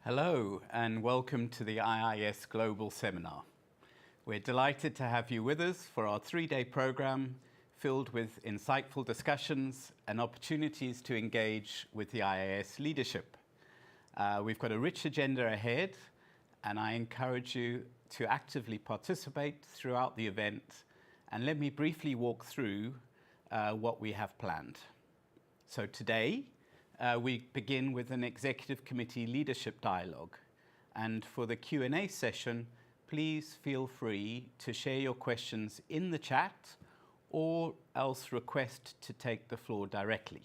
Hello and welcome to the IAIS Global Seminar. We're delighted to have you with us for our three-day program filled with insightful discussions and opportunities to engage with the IAIS leadership. We've got a rich agenda ahead and I encourage you to actively participate throughout the event, and let me briefly walk through what we have planned. So today, we begin with an Executive Committee leadership dialogue. And for the Q&A session, please feel free to share your questions in the chat or else request to take the floor directly.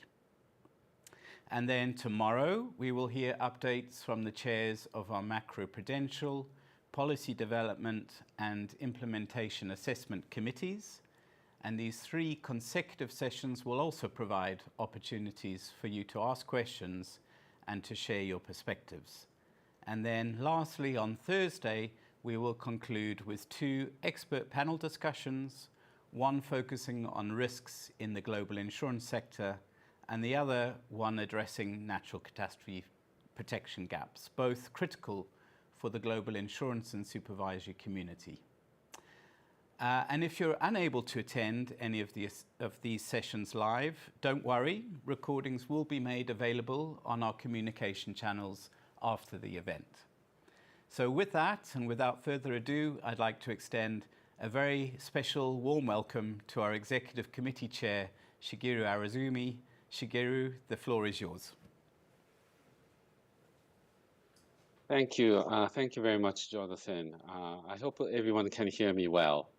And then tomorrow, we will hear updates from the chairs of our macroprudential, policy development and implementation assessment committees. And these three consecutive sessions will also provide opportunities for you to ask questions and to share your perspectives. And then lastly, on Thursday, we will conclude with two expert panel discussions, one focusing on risks in the global insurance sector and the other one addressing natural catastrophe protection gaps, both critical for the global insurance and supervisory community. And if you're unable to attend any of these sessions live, don't worry, recordings will be made available on our communication channels after the event. So with that, and without further ado, I'd like to extend a very special warm welcome to our Executive Committee Chair, Shigeru Arazumi. Shigeru, the floor is yours. Thank you. Thank you very much, Jonathan. I hope everyone can hear me well.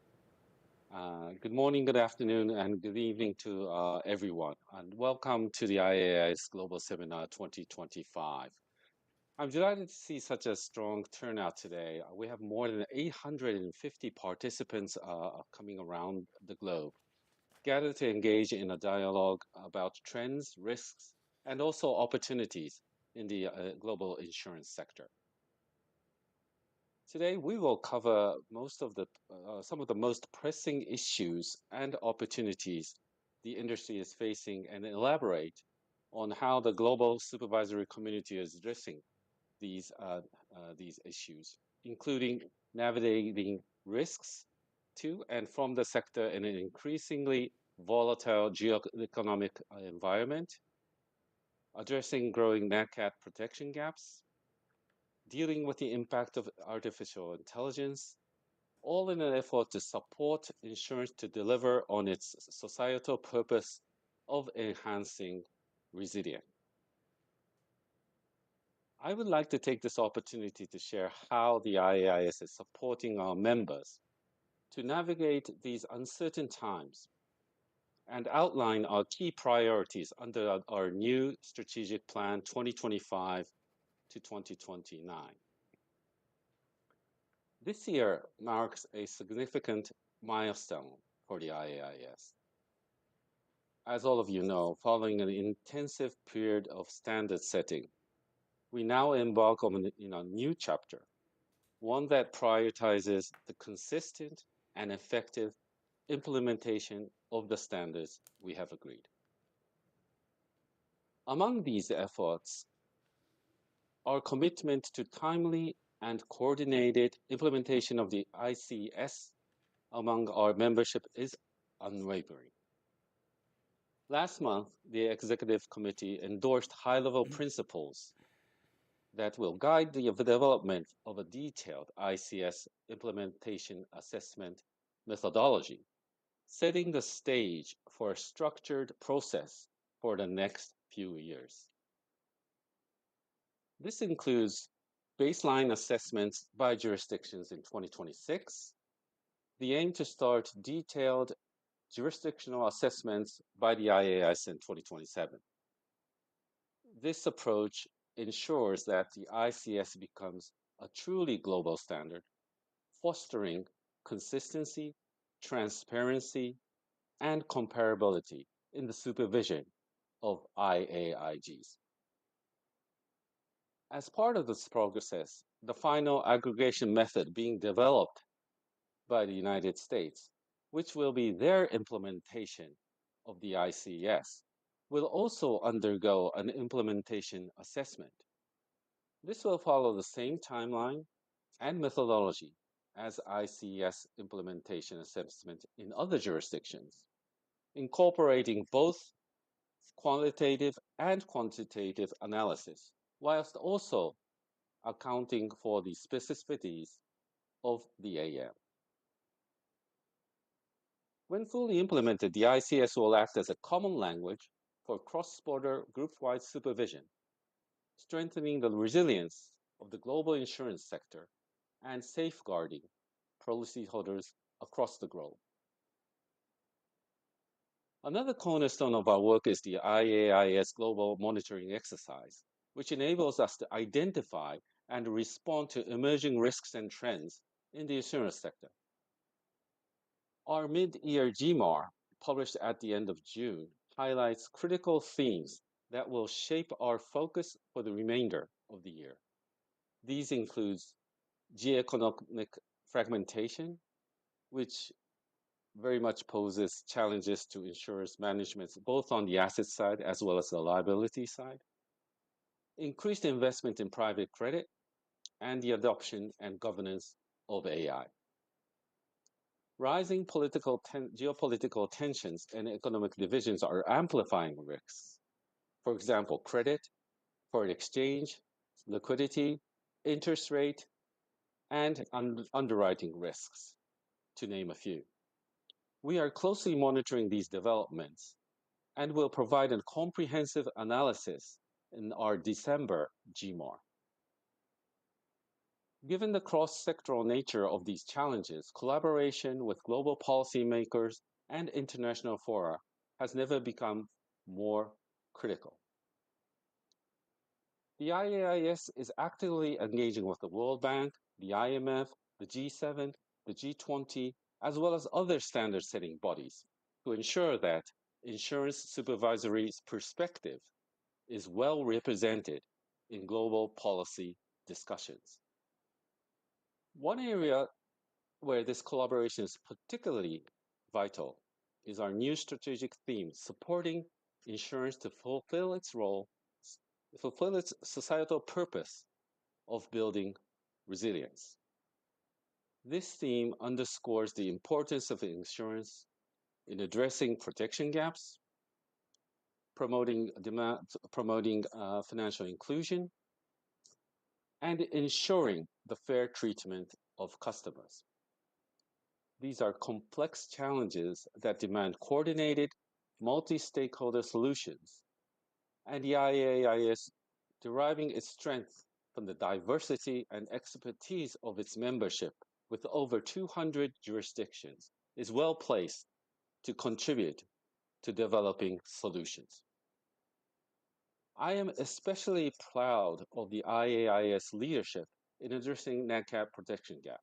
Good morning, good afternoon, and good evening to everyone, and welcome to the IAIS Global Seminar 2025. I'm delighted to see such a strong turnout today. We have more than 850 participants coming around the globe, gathered to engage in a dialogue about trends, risks, and also opportunities in the global insurance sector. Today, we will cover some of the most pressing issues and opportunities the industry is facing and elaborate on how the global supervisory community is addressing these issues, including navigating risks to and from the sector in an increasingly volatile geoeconomic environment, addressing growing Nat Cat protection gaps, dealing with the impact of artificial intelligence, all in an effort to support insurance to deliver on its societal purpose of enhancing resilience. I would like to take this opportunity to share how the IAIS is supporting our members to navigate these uncertain times and outline our key priorities under our new strategic plan 2025 to 2029. This year marks a significant milestone for the IAIS. As all of you know, following an intensive period of standard setting, we now embark on a new chapter, one that prioritizes the consistent and effective implementation of the standards we have agreed. Among these efforts, our commitment to timely and coordinated implementation of the ICS among our membership is unwavering. Last month, the Executive Committee endorsed high-level principles that will guide the development of a detailed ICS implementation assessment methodology, setting the stage for a structured process for the next few years. This includes baseline assessments by jurisdictions in 2026, the aim to start detailed jurisdictional assessments by the IAIS in 2027. This approach ensures that the ICS becomes a truly global standard, fostering consistency, transparency, and comparability in the supervision of IAIGs. As part of this process, the final aggregation method being developed by the United States, which will be their implementation of the ICS, will also undergo an implementation assessment. This will follow the same timeline and methodology as ICS implementation assessment in other jurisdictions, incorporating both qualitative and quantitative analysis, whilst also accounting for the specificities of the AM. When fully implemented, the ICS will act as a common language for cross-border group-wide supervision, strengthening the resilience of the global insurance sector and safeguarding policyholders across the globe. Another cornerstone of our work is the IAIS Global Monitoring Exercise, which enables us to identify and respond to emerging risks and trends in the insurance sector. Our mid-year GMAR, published at the end of June, highlights critical themes that will shape our focus for the remainder of the year. These include geoeconomic fragmentation, which very much poses challenges to insurance management, both on the asset side as well as the liability side, increased investment in private credit, and the adoption and governance of AI. Rising geopolitical tensions and economic divisions are amplifying risks. For example, credit, foreign exchange, liquidity, interest rate, and underwriting risks, to name a few. We are closely monitoring these developments and will provide a comprehensive analysis in our December GMAR. Given the cross-sectoral nature of these challenges, collaboration with global policymakers and international fora has never become more critical. The IAIS is actively engaging with the World Bank, the IMF, the G7, the G20, as well as other standard-setting bodies to ensure that insurance supervisory perspective is well represented in global policy discussions. One area where this collaboration is particularly vital is our new strategic theme, supporting insurance to fulfill its societal purpose of building resilience. This theme underscores the importance of insurance in addressing protection gaps, promoting financial inclusion, and ensuring the fair treatment of customers. These are complex challenges that demand coordinated, multi-stakeholder solutions, and the IAIS, deriving its strength from the diversity and expertise of its membership with over 200 jurisdictions, is well placed to contribute to developing solutions. I am especially proud of the IAIS leadership in addressing NatCat protection gap,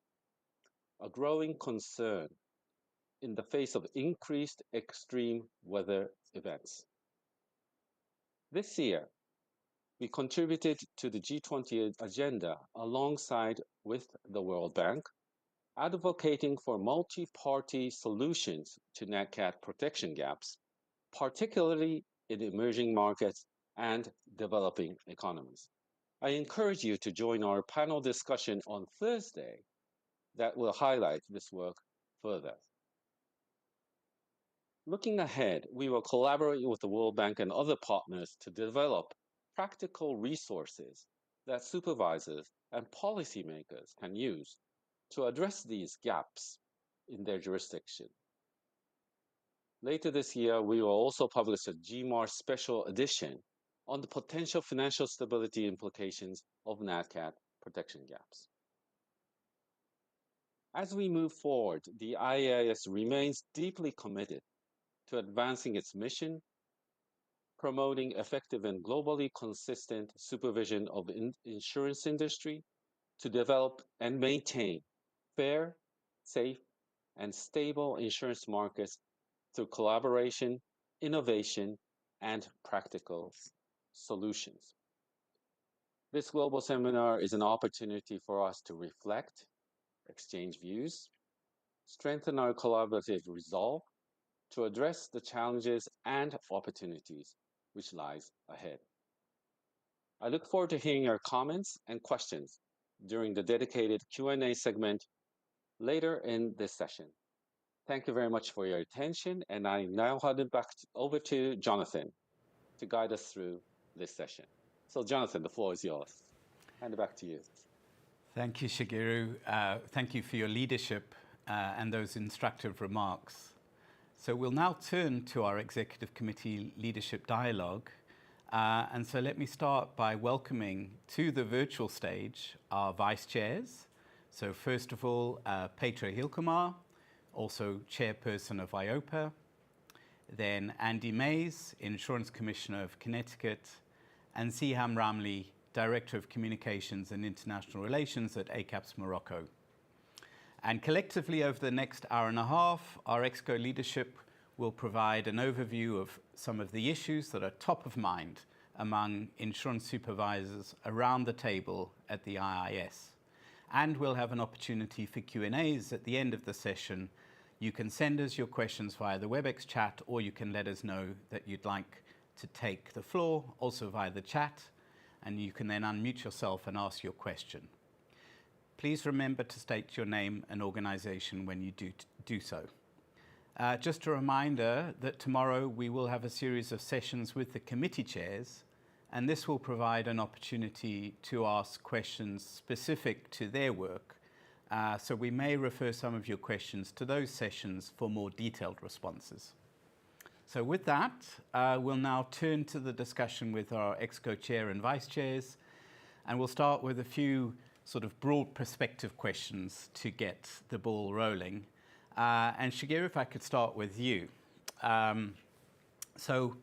a growing concern in the face of increased extreme weather events. This year, we contributed to the G20 agenda alongside with the World Bank, advocating for multi-party solutions to NatCat protection gaps, particularly in emerging markets and developing economies. I encourage you to join our panel discussion on Thursday that will highlight this work further. Looking ahead, we will collaborate with the World Bank and other partners to develop practical resources that supervisors and policymakers can use to address these gaps in their jurisdiction. Later this year, we will also publish a GMAR special edition on the potential financial stability implications of NatCat protection gaps. As we move forward, the IAIS remains deeply committed to advancing its mission, promoting effective and globally consistent supervision of the insurance industry to develop and maintain fair, safe, and stable insurance markets through collaboration, innovation, and practical solutions. This global seminar is an opportunity for us to reflect, exchange views, strengthen our collaborative resolve to address the challenges and opportunities which lies ahead. I look forward to hearing your comments and questions during the dedicated Q&A segment later in this session. Thank you very much for your attention, and I now hand it back over to Jonathan to guide us through this session. So, Jonathan, the floor is yours. Hand it back to you. Thank you, Shigeru. Thank you for your leadership and those instructive remarks. So we'll now turn to our Executive Committee Leadership Dialogue. And so let me start by welcoming to the virtual stage our Vice Chairs. So first of all, Petra Hilkemar, also Chairperson of IOPA. Then Andy Mays, Insurance Commissioner of Connecticut. And Siham Ramli, Director of Communications and International Relations at ACAPS Morocco. And collectively over the next hour and a half, our EXCO leadership will provide an overview of some of the issues that are top of mind among insurance supervisors around the table at the IAIS. And we'll have an opportunity for Q&As at the end of the session. You can send us your questions via the WebEx chat, or you can let us know that you'd like to take the floor, also via the chat, and you can then unmute yourself and ask your question. Please remember to state your name and organization when you do so. Just a reminder that tomorrow we will have a series of sessions with the committee chairs, and this will provide an opportunity to ask questions specific to their work. So we may refer some of your questions to those sessions for more detailed responses. So with that, we'll now turn to the discussion with our EXCO chair and vice chairs, and we'll start with a few sort of broad perspective questions to get the ball rolling. And Shigeru, if I could start with you. So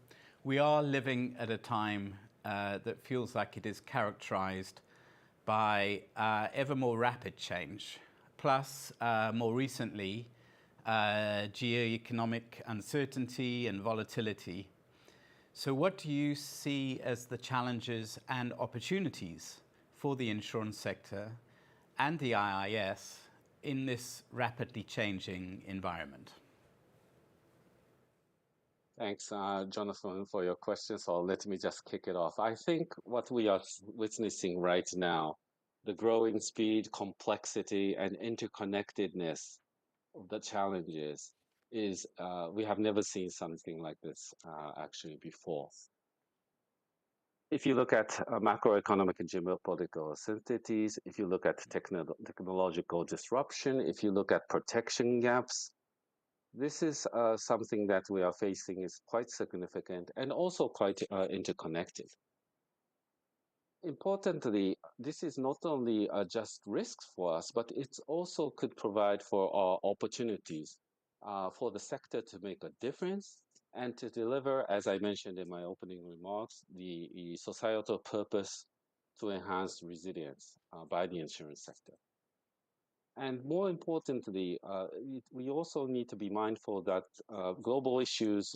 we are living at a time that feels like it is characterized by ever more rapid change, plus more recently, geoeconomic uncertainty and volatility. So what do you see as the challenges and opportunities for the insurance sector and the IAIS in this rapidly changing environment? Thanks, Jonathan, for your question. So let me just kick it off. I think what we are witnessing right now, the growing speed, complexity, and interconnectedness of the challenges is we have never seen something like this actually before. If you look at macroeconomic and geopolitical uncertainties, if you look at technological disruption, if you look at protection gaps, this is something that we are facing is quite significant and also quite interconnected. Importantly, this is not only just risks for us, but it also could provide for opportunities for the sector to make a difference and to deliver, as I mentioned in my opening remarks, the societal purpose to enhance resilience by the insurance sector. And more importantly, we also need to be mindful that global issues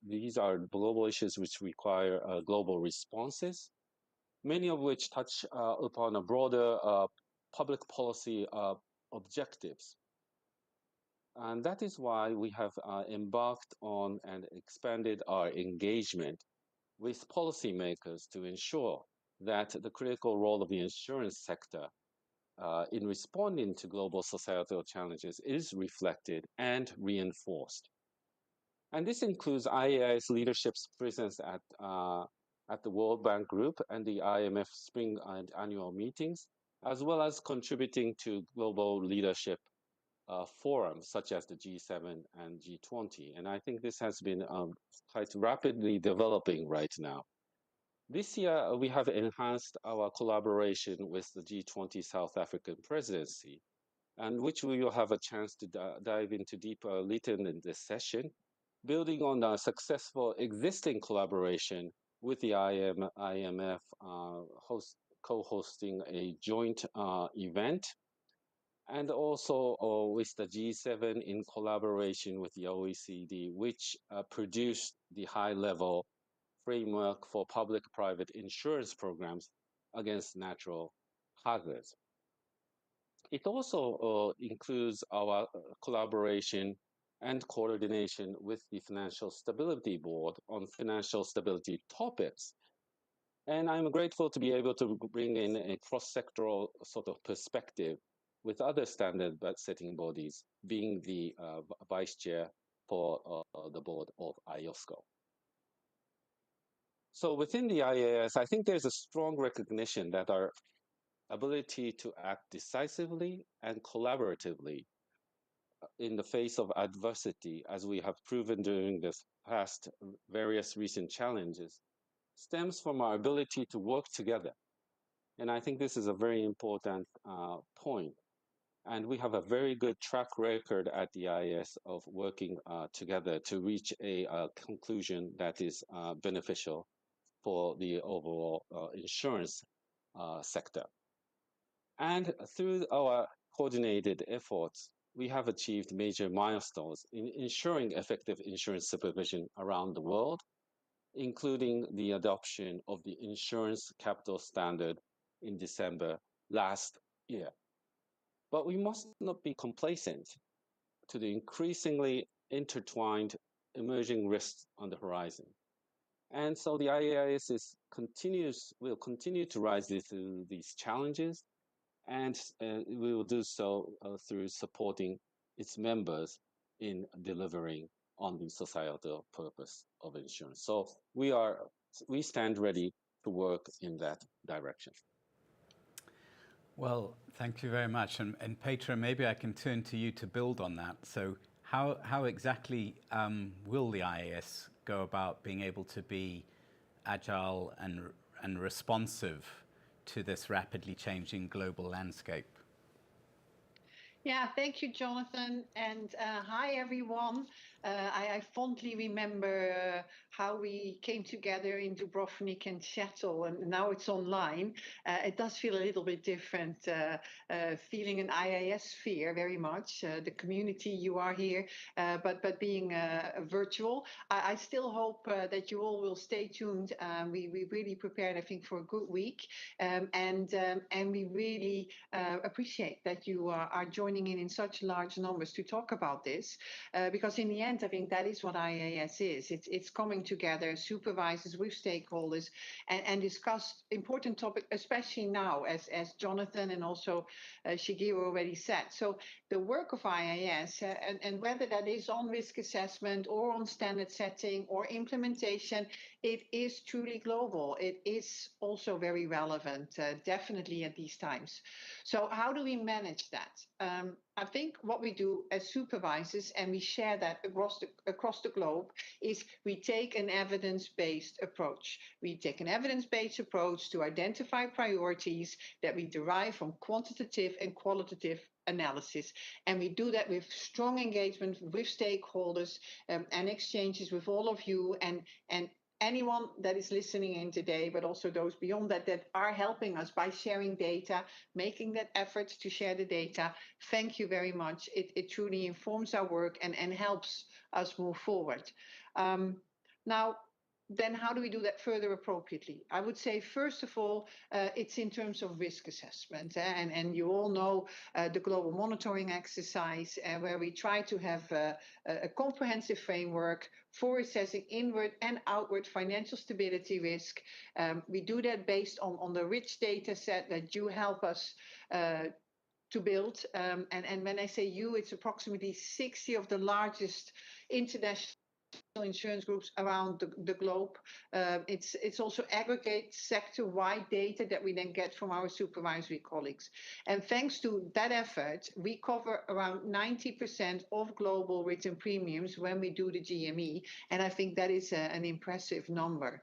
these are global issues which require global responses, many of which touch upon a broader public policy objectives. And that is why we have embarked on and expanded our engagement with policymakers to ensure that the critical role of the insurance sector in responding to global societal challenges is reflected and reinforced. And this includes IAIS leadership's presence at the World Bank Group and the IMF spring and annual meetings, as well as contributing to global leadership forums such as the G7 and G20. And I think this has been quite rapidly developing right now. This year, we have enhanced our collaboration with the G20 South African presidency, and which we will have a chance to dive into deeper later in this session, building on our successful existing collaboration with the IMF co-hosting a joint event, and also with the G7 in collaboration with the OECD, which produced the high-level framework for public-private insurance programs against natural hazards. It also includes our collaboration and coordination with the Financial Stability Board on financial stability topics. And I'm grateful to be able to bring in a cross-sectoral sort of perspective with other standard setting bodies, being the vice chair for the board of IOSCO. So within the IAS, I think there's a strong recognition that our ability to act decisively and collaboratively in the face of adversity, as we have proven during this past various recent challenges, stems from our ability to work together. And I think this is a very important point. And we have a very good track record at the IAS of working together to reach a conclusion that is beneficial for the overall insurance sector. And through our coordinated efforts, we have achieved major milestones in ensuring effective insurance supervision around the world, including the adoption of the insurance capital standard in December last year. But we must not be complacent to the increasingly intertwined emerging risks on the horizon. And so the IAIS will continue to rise through these challenges, and we will do so through supporting its members in delivering on the societal purpose of insurance. So we stand ready to work in that direction. Well, thank you very much. And Petra, maybe I can turn to you to build on that. So how exactly will the IAS go about being able to be agile and responsive to this rapidly changing global landscape? Yeah, thank you, Jonathan. And hi, everyone. I fondly remember how we came together in Dubrovnik and Seattle, and now it's online. It does feel a little bit different, feeling an IAS sphere very much, the community you are here, but being virtual. I still hope that you all will stay tuned. We really prepared, I think, for a good week, and we really appreciate that you are joining in such large numbers to talk about this, because in the end, I think that is what IAS is. It's coming together, supervisors with stakeholders, and discuss important topics, especially now, as Jonathan and also Shigeru already said. So the work of IAS, and whether that is on risk assessment or on standard setting or implementation, it is truly global. It is also very relevant, definitely at these times. So how do we manage that? I think what we do as supervisors, and we share that across the globe, is we take an evidence-based approach. We take an evidence-based approach to identify priorities that we derive from quantitative and qualitative analysis. And we do that with strong engagement with stakeholders and exchanges with all of you and anyone that is listening in today, but also those beyond that are helping us by sharing data, making that effort to share the data. Thank you very much. It truly informs our work and helps us move forward. Now, then how do we do that further appropriately? I would say, first of all, it's in terms of risk assessment. And you all know the global monitoring exercise, where we try to have a comprehensive framework for assessing inward and outward financial stability risk. We do that based on the rich data set that you help us to build. And when I say you, it's approximately 60 of the largest international insurance groups around the globe. It's also aggregate sector-wide data that we then get from our supervisory colleagues. And thanks to that effort, we cover around 90% of global written premiums when we do the GME. And I think that is an impressive number.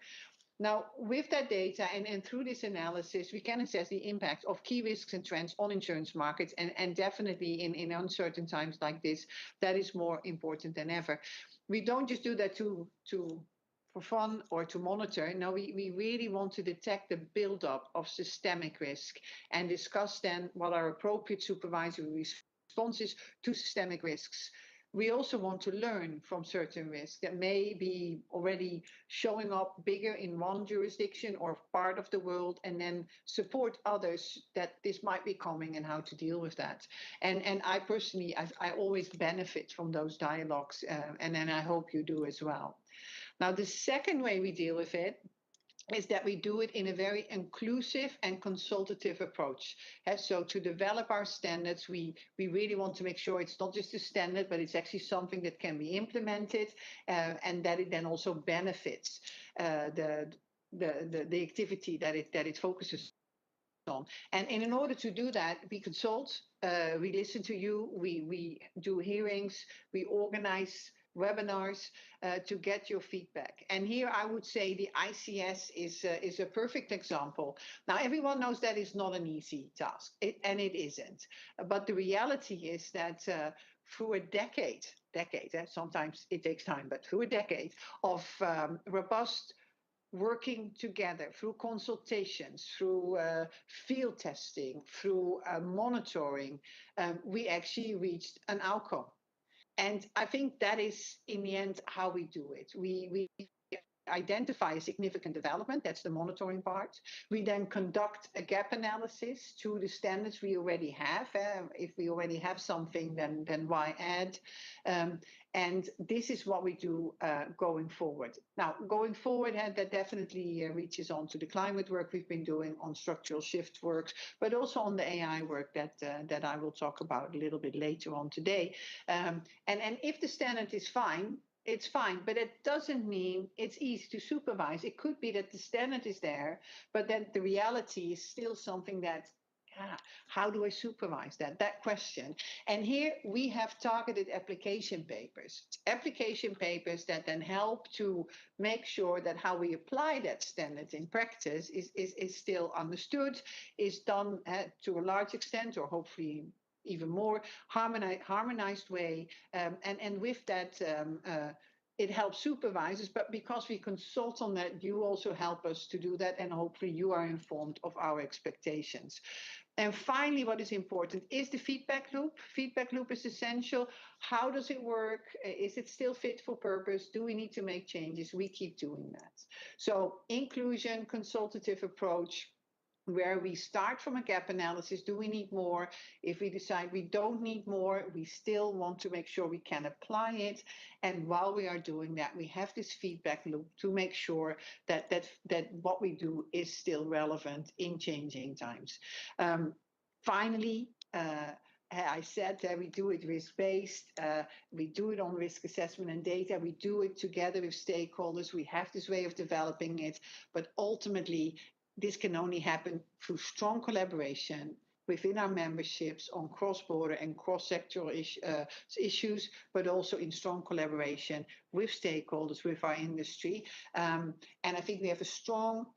Now, with that data and through this analysis, we can assess the impact of key risks and trends on insurance markets. And definitely in uncertain times like this, that is more important than ever. We don't just do that for fun or to monitor. No, we really want to detect the buildup of systemic risk and discuss then what are appropriate supervisory responses to systemic risks. We also want to learn from certain risks that may be already showing up bigger in one jurisdiction or part of the world, and then support others that this might be coming and how to deal with that. And I personally, I always benefit from those dialogues, and then I hope you do as well. Now, the second way we deal with it is that we do it in a very inclusive and consultative approach. So to develop our standards, we really want to make sure it's not just a standard, but it's actually something that can be implemented, and that it then also benefits the activity that it focuses on. And in order to do that, we consult, we listen to you, we do hearings, we organize webinars to get your feedback. And here I would say the ICS is a perfect example. Now, everyone knows that is not an easy task, and it isn't. But the reality is that through a decade, sometimes it takes time, but through a decade of robust working together through consultations, through field testing, through monitoring, we actually reached an outcome. And I think that is, in the end, how we do it. We identify a significant development, that's the monitoring part. We then conduct a gap analysis to the standards we already have. If we already have something, then why add? And this is what we do going forward. Now, going forward, that definitely reaches on to the climate work we've been doing, on structural shift work, but also on the AI work that I will talk about a little bit later on today. And if the standard is fine, it's fine, but it doesn't mean it's easy to supervise. It could be that the standard is there, but then the reality is still something that, how do I supervise that question? And here we have targeted application papers that then help to make sure that how we apply that standard in practice is still understood, is done to a large extent, or hopefully even more harmonized way, and with that it helps supervisors, but because we consult on that, you also help us to do that, and hopefully you are informed of our expectations. And finally, what is important is the feedback loop. Feedback loop is essential. How does it work? Is it still fit for purpose? Do we need to make changes? We keep doing that. So inclusion, consultative approach, where we start from a gap analysis. Do we need more? If we decide we don't need more, we still want to make sure we can apply it. And while we are doing that, we have this feedback loop to make sure that what we do is still relevant in changing times. Finally, I said that we do it risk-based, we do it on risk assessment and data, we do it together with stakeholders, we have this way of developing it, but ultimately, this can only happen through strong collaboration within our memberships on cross-border and cross-sectoral issues, but also in strong collaboration with stakeholders, with our industry. And I think we have a strong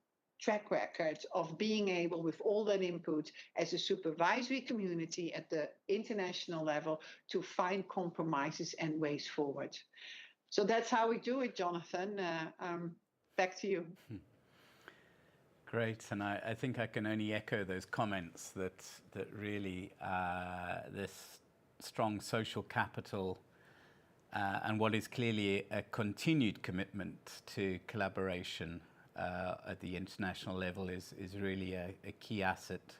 track record of being able, with all that input as a supervisory community at the international level, to find compromises and ways forward. So that's how we do it, Jonathan. Back to you. Great, and I think I can only echo those comments that really this strong social capital and what is clearly a continued commitment to collaboration at the international level is really a key asset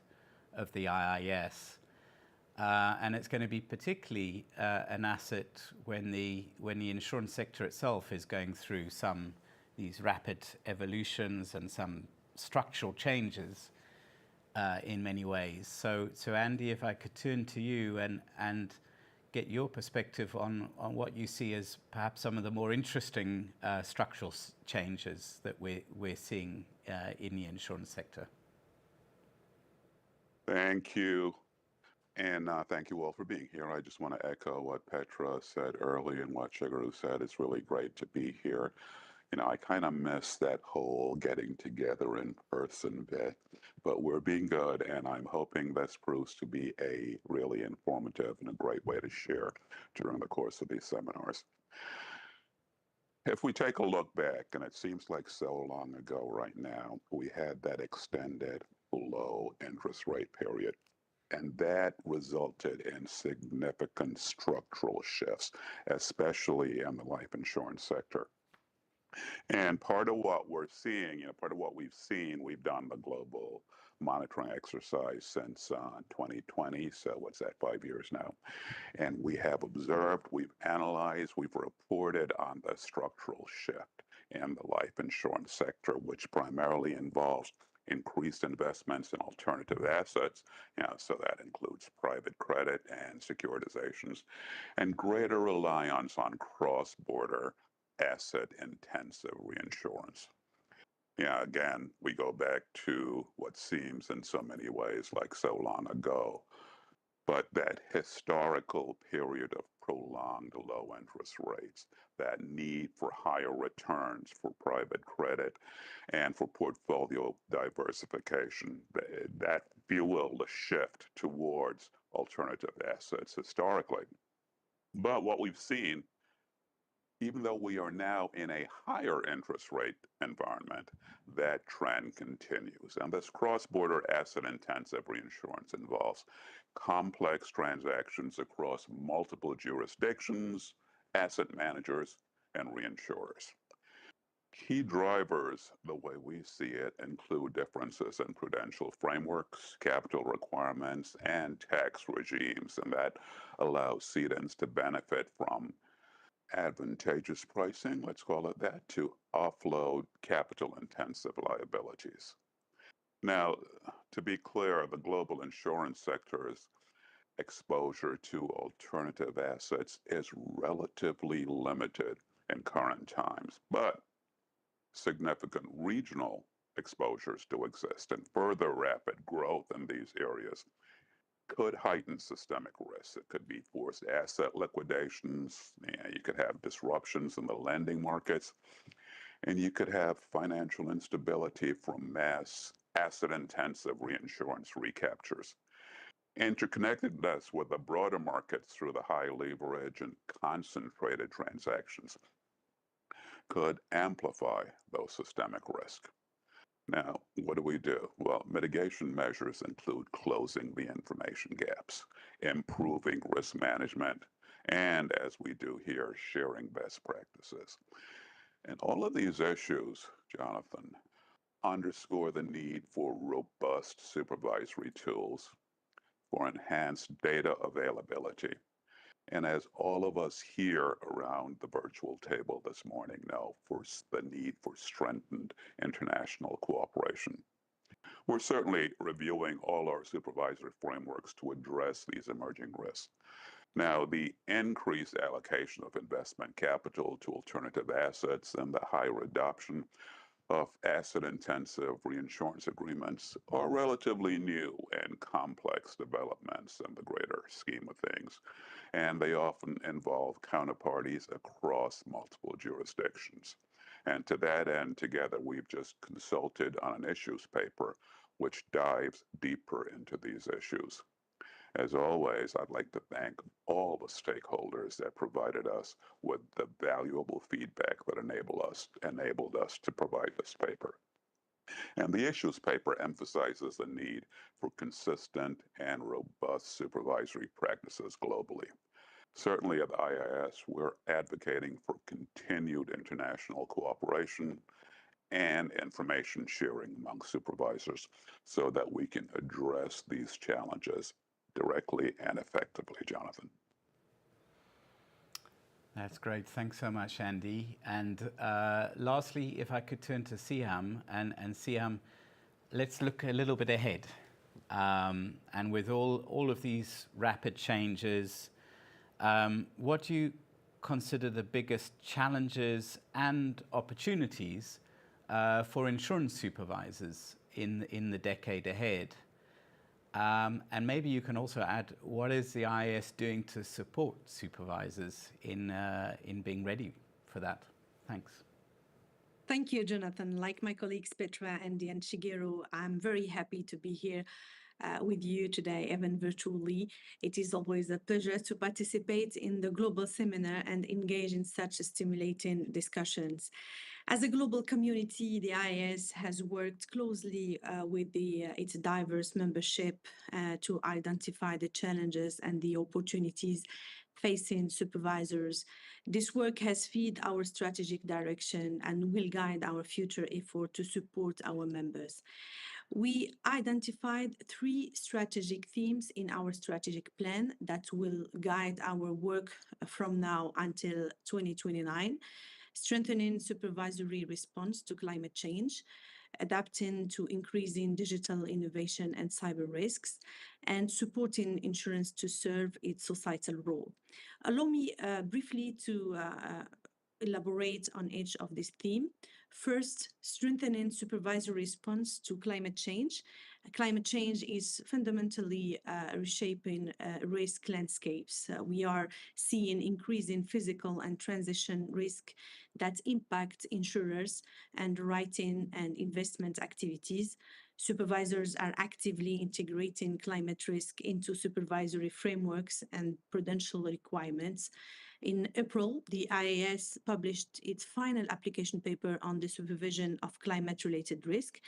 of the IAIS. And it's going to be particularly an asset when the insurance sector itself is going through these rapid evolutions and some structural changes in many ways. So Andy, if I could turn to you and get your perspective on what you see as perhaps some of the more interesting structural changes that we're seeing in the insurance sector. Thank you. And thank you all for being here. I just want to echo what Petra said earlier and what Shigeru said. It's really great to be here. You know, I kind of miss that whole getting together in person bit, but we're being good, and I'm hoping this proves to be a really informative and a great way to share during the course of these seminars. If we take a look back, and it seems like so long ago right now, we had that extended low interest rate period. And that resulted in significant structural shifts, especially in the life insurance sector. And part of what we're seeing, part of what we've seen, we've done the global monitoring exercise since 2020. So what's that, 5 years now? And we have observed, we've analyzed, we've reported on the structural shift in the life insurance sector, which primarily involves increased investments in alternative assets. So that includes private credit and securitizations, and greater reliance on cross-border asset-intensive reinsurance. Again, we go back to what seems in so many ways like so long ago, but that historical period of prolonged low interest rates, that need for higher returns for private credit and for portfolio diversification, that fueled a shift towards alternative assets historically. But what we've seen, even though we are now in a higher interest rate environment, that trend continues. And this cross-border asset-intensive reinsurance involves complex transactions across multiple jurisdictions, asset managers, and reinsurers. Key drivers, the way we see it, include differences in prudential frameworks, capital requirements, and tax regimes, and that allows cedents to benefit from advantageous pricing, let's call it that, to offload capital-intensive liabilities. Now, to be clear, the global insurance sector's exposure to alternative assets is relatively limited in current times, but significant regional exposures do exist, and further rapid growth in these areas could heighten systemic risk. It could be forced asset liquidations, you could have disruptions in the lending markets, and you could have financial instability from mass asset-intensive reinsurance recaptures. Interconnectedness with the broader markets through the high leverage and concentrated transactions could amplify those systemic risks. Now, what do? Well, mitigation measures include closing the information gaps, improving risk management, and as we do here, sharing best practices. And all of these issues, Jonathan, underscore the need for robust supervisory tools, for enhanced data availability. And as all of us here around the virtual table this morning know, for the need for strengthened international cooperation. We're certainly reviewing all our supervisory frameworks to address these emerging risks. Now, the increased allocation of investment capital to alternative assets and the higher adoption of asset-intensive reinsurance agreements are relatively new and complex developments in the greater scheme of things, and they often involve counterparties across multiple jurisdictions. And to that end, together, we've just consulted on an issues paper which dives deeper into these issues. As always, I'd like to thank all the stakeholders that provided us with the valuable feedback that enabled us to provide this paper. And the issues paper emphasizes the need for consistent and robust supervisory practices globally. Certainly at the IAIS, we're advocating for continued international cooperation and information sharing among supervisors so that we can address these challenges directly and effectively, Jonathan. That's great. Thanks so much, Andy. And lastly, if I could turn to Siam, and Siam, let's look a little bit ahead. And with all of these rapid changes, what do you consider the biggest challenges and opportunities for insurance supervisors in the decade ahead? And maybe you can also add, what is the IAIS doing to support supervisors in being ready for that? Thanks. Thank you, Jonathan. Like my colleagues Petra, Andy, and Shigeru, I'm very happy to be here with you today, even virtually. It is always a pleasure to participate in the Global Seminar and engage in such stimulating discussions. As a global community, the IAIS has worked closely with its diverse membership to identify the challenges and the opportunities facing supervisors. This work has fed our strategic direction and will guide our future effort to support our members. We identified 3 strategic themes in our strategic plan that will guide our work from now until 2029. strengthening supervisory response to climate change, adapting to increasing digital innovation and cyber risks, and supporting insurance to serve its societal role. Allow me briefly to elaborate on each of this theme. First, strengthening supervisory response to climate change. Climate change is fundamentally reshaping risk landscapes. We are seeing increasing physical and transition risk that impact insurers, underwriting, and investment activities. Supervisors are actively integrating climate risk into supervisory frameworks and prudential requirements. In April, the IAS published its final application paper on the supervision of climate-related risk.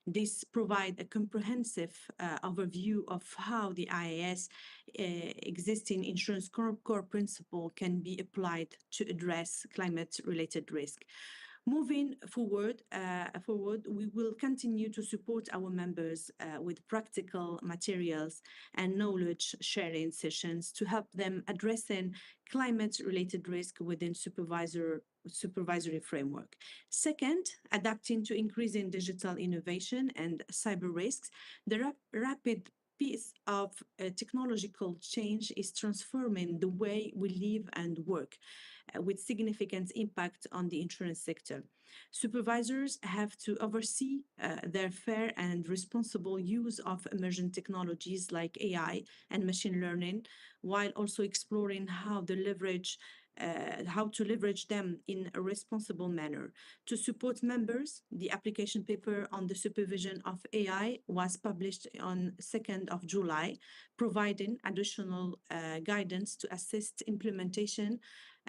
This provides a comprehensive overview of how the IAS existing insurance core principle can be applied to address climate-related risk. Moving forward, we will continue to support our members with practical materials and knowledge sharing sessions to help them addressing climate-related risk within supervisory framework. Second, adapting to increasing digital innovation and cyber risks. The rapid pace of technological change is transforming the way we live and work, with significant impact on the insurance sector. Supervisors have to oversee their fair and responsible use of emerging technologies like AI and machine learning, while also exploring how to leverage them in a responsible manner. To support members, the application paper on the supervision of AI was published on 2nd of July, providing additional guidance to assist implementation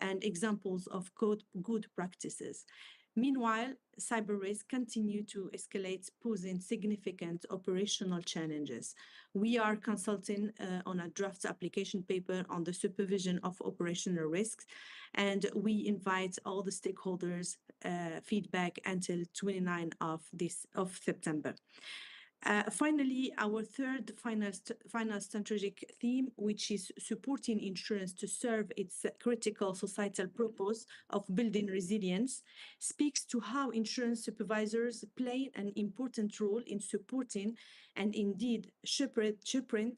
and examples of good practices. Meanwhile, cyber risks continue to escalate, posing significant operational challenges. We are consulting on a draft application paper on the supervision of operational risks, and we invite all the stakeholders' feedback until 29th of September. Finally, our third final strategic theme, which is supporting insurance to serve its critical societal purpose of building resilience, speaks to how insurance supervisors play an important role in supporting and indeed shepherding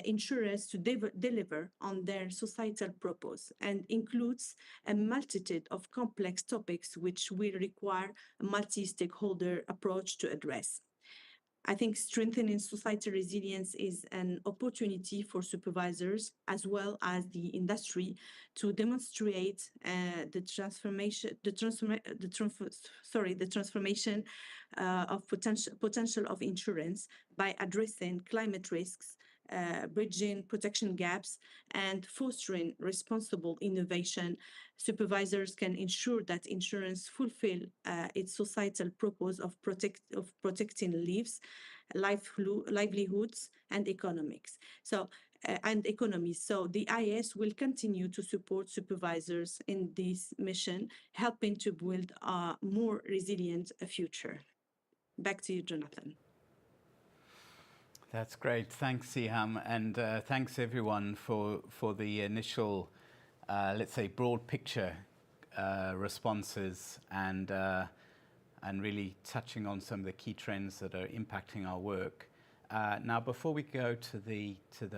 insurers to deliver on their societal purpose, and includes a multitude of complex topics which will require a multi-stakeholder approach to address. I think strengthening societal resilience is an opportunity for supervisors as well as the industry to demonstrate the transformation of potential of insurance by addressing climate risks, bridging protection gaps, and fostering responsible innovation. Supervisors can ensure that insurance fulfill its societal purpose of protecting lives, livelihoods, and economics. And economies. So the IAS will continue to support supervisors in this mission, helping to build a more resilient future. Back to you, Jonathan. That's great. Thanks, Siham, and thanks everyone for the initial, let's say, broad picture responses and really touching on some of the key trends that are impacting our work. Now, before we go to the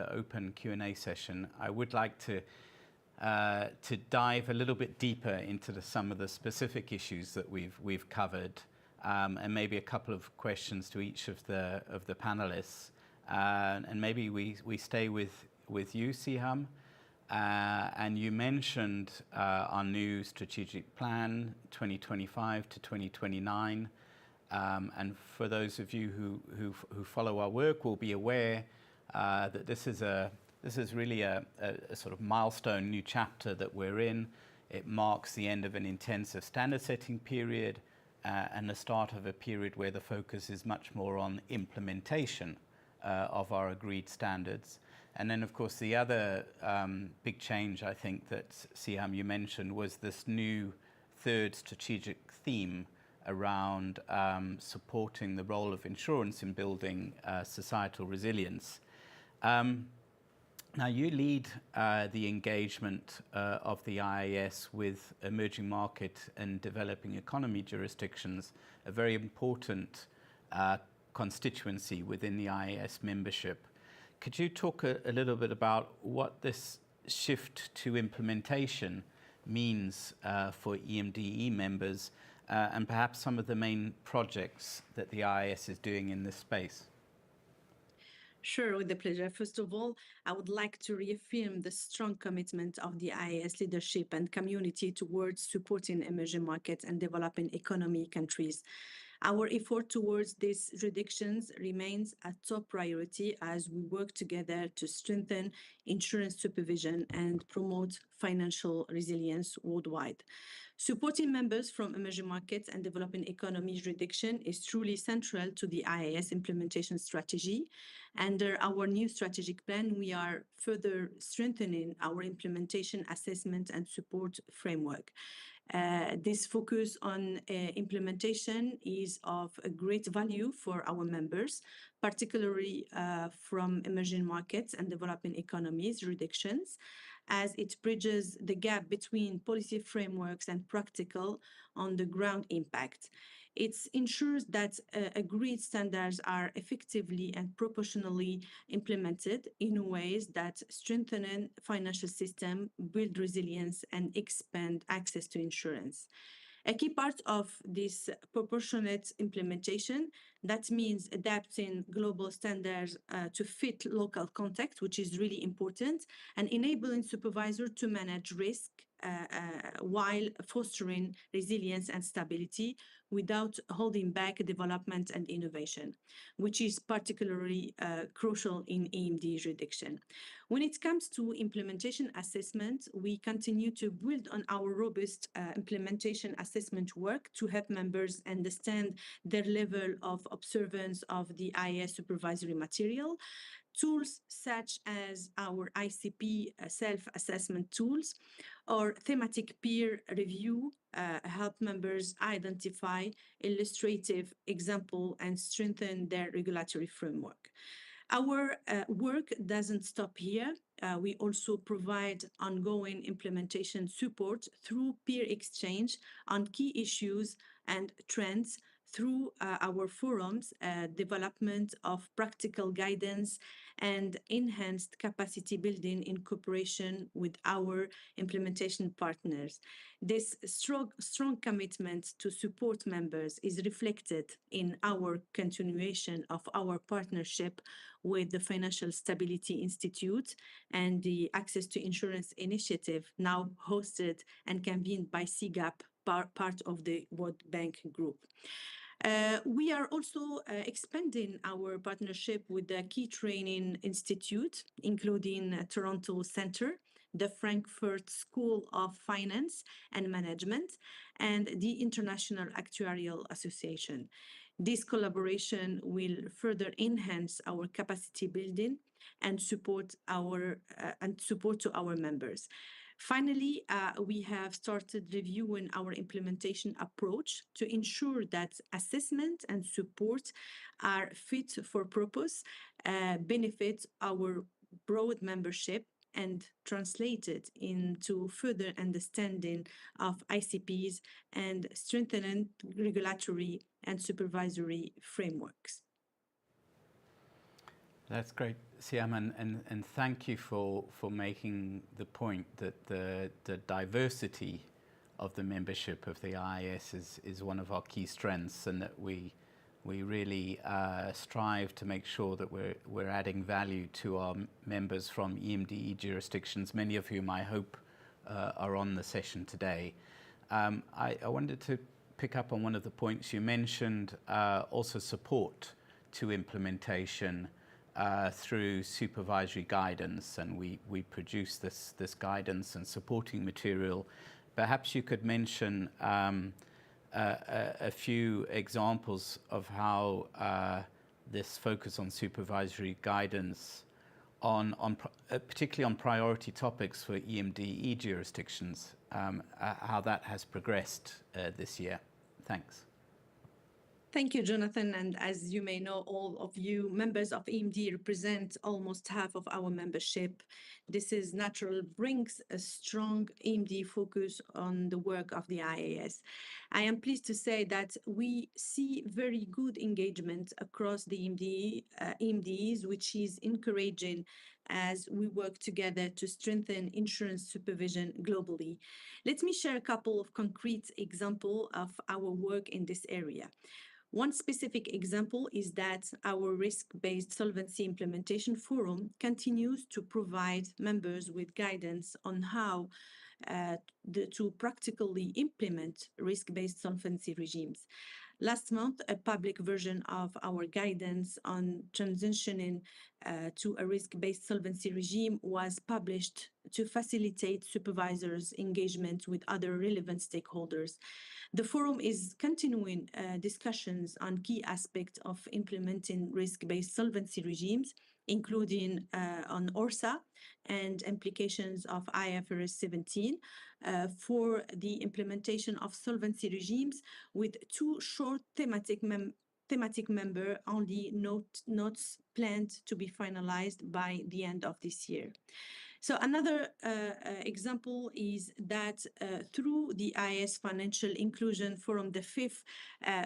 open Q&A session, I would like to dive a little bit deeper into some of the specific issues that we've covered, and maybe a couple of questions to each of the panelists. And maybe we stay with you, Siham. And you mentioned our new strategic plan, 2025 to 2029. And for those of you who follow our work will be aware that this is really a sort of milestone new chapter that we're in. It marks the end of an intensive standard setting period and the start of a period where the focus is much more on implementation of our agreed standards. And then, of course, the other big change, I think, that Siham, you mentioned, was this new third strategic theme around supporting the role of insurance in building societal resilience. Now, you lead the engagement of the IAS with emerging market and developing economy jurisdictions, a very important constituency within the IAS membership. Could you talk a little bit about what this shift to implementation means for EMDE members and perhaps some of the main projects that the IAS is doing in this space? Sure, with the pleasure. First of all, I would like to reaffirm the strong commitment of the IAS leadership and community towards supporting emerging markets and developing economy countries. Our effort towards these jurisdictions remains a top priority as we work together to strengthen insurance supervision and promote financial resilience worldwide. Supporting members from emerging markets and developing economy jurisdiction is truly central to the IAS implementation strategy. Under our new strategic plan, we are further strengthening our implementation assessment and support framework. This focus on implementation is of a great value for our members, particularly from emerging markets and developing economies jurisdictions, as it bridges the gap between policy frameworks and practical on the ground impact. It ensures that agreed standards are effectively and proportionally implemented in ways that strengthen financial system, build resilience, and expand access to insurance. A key part of this proportionate implementation, that means adapting global standards to fit local context, which is really important, and enabling supervisors to manage risk while fostering resilience and stability without holding back development and innovation, which is particularly crucial in EMD jurisdiction. When it comes to implementation assessment, we continue to build on our robust implementation assessment work to help members understand their level of observance of the IAS supervisory material. Tools such as our ICP self-assessment tools or thematic peer review help members identify illustrative example and strengthen their regulatory framework. Our work doesn't stop here. We also provide ongoing implementation support through peer exchange on key issues and trends through our forums, development of practical guidance, and enhanced capacity building in cooperation with our implementation partners. This strong commitment to support members is reflected in our continuation of our partnership with the Financial Stability Institute and the Access to Insurance Initiative, now hosted and convened by CGAP, part of the World Bank Group. We are also expanding our partnership with the key training institute, including Toronto Centre, the Frankfurt School of Finance and Management, and the International Actuarial Association. This collaboration will further enhance our capacity building and support to our members. Finally, we have started reviewing our implementation approach to ensure that assessment and support are fit for purpose, benefit our broad membership, and translated into further understanding of ICPs and strengthening regulatory and supervisory frameworks. That's great, Siam, and thank you for making the point that the diversity of the membership of the IAS is one of our key strengths, and that we really strive to make sure that we're adding value to our members from EMDE jurisdictions, many of whom I hope are on the session today. I wanted to pick up on one of the points you mentioned, also support to implementation through supervisory guidance, and we produce this guidance and supporting material. Perhaps you could mention a few examples of how this focus on supervisory guidance, particularly on priority topics for EMDE jurisdictions, how that has progressed this year. Thanks. Thank you, Jonathan. And as you may know, all of you members of EMD represent almost half of our membership. This is natural, brings a strong EMD focus on the work of the IAS. I am pleased to say that we see very good engagement across the EMDs, which is encouraging as we work together to strengthen insurance supervision globally. Let me share a couple of concrete examples of our work in this area. One specific example is that our risk-based solvency implementation forum continues to provide members with guidance on how to practically implement risk-based solvency regimes. Last month, a public version of our guidance on transitioning to a risk-based solvency regime was published to facilitate supervisors' engagement with other relevant stakeholders. The forum is continuing discussions on key aspects of implementing risk-based solvency regimes, including on ORSA and implications of IFRS 17 for the implementation of solvency regimes, with two short thematic member-only notes planned to be finalized by the end of this year. So another example is that through the IAS Financial Inclusion Forum, the fifth,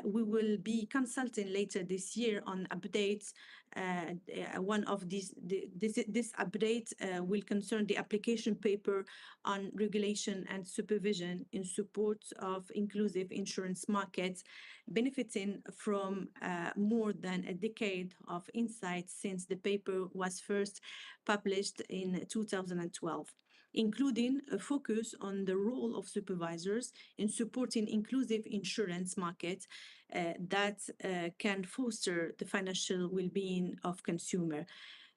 we will be consulting later this year on updates. One of this update will concern the application paper on regulation and supervision in support of inclusive insurance markets, benefiting from more than a decade of insight since the paper was first published in 2012, including a focus on the role of supervisors in supporting inclusive insurance markets that can foster the financial well-being of consumers.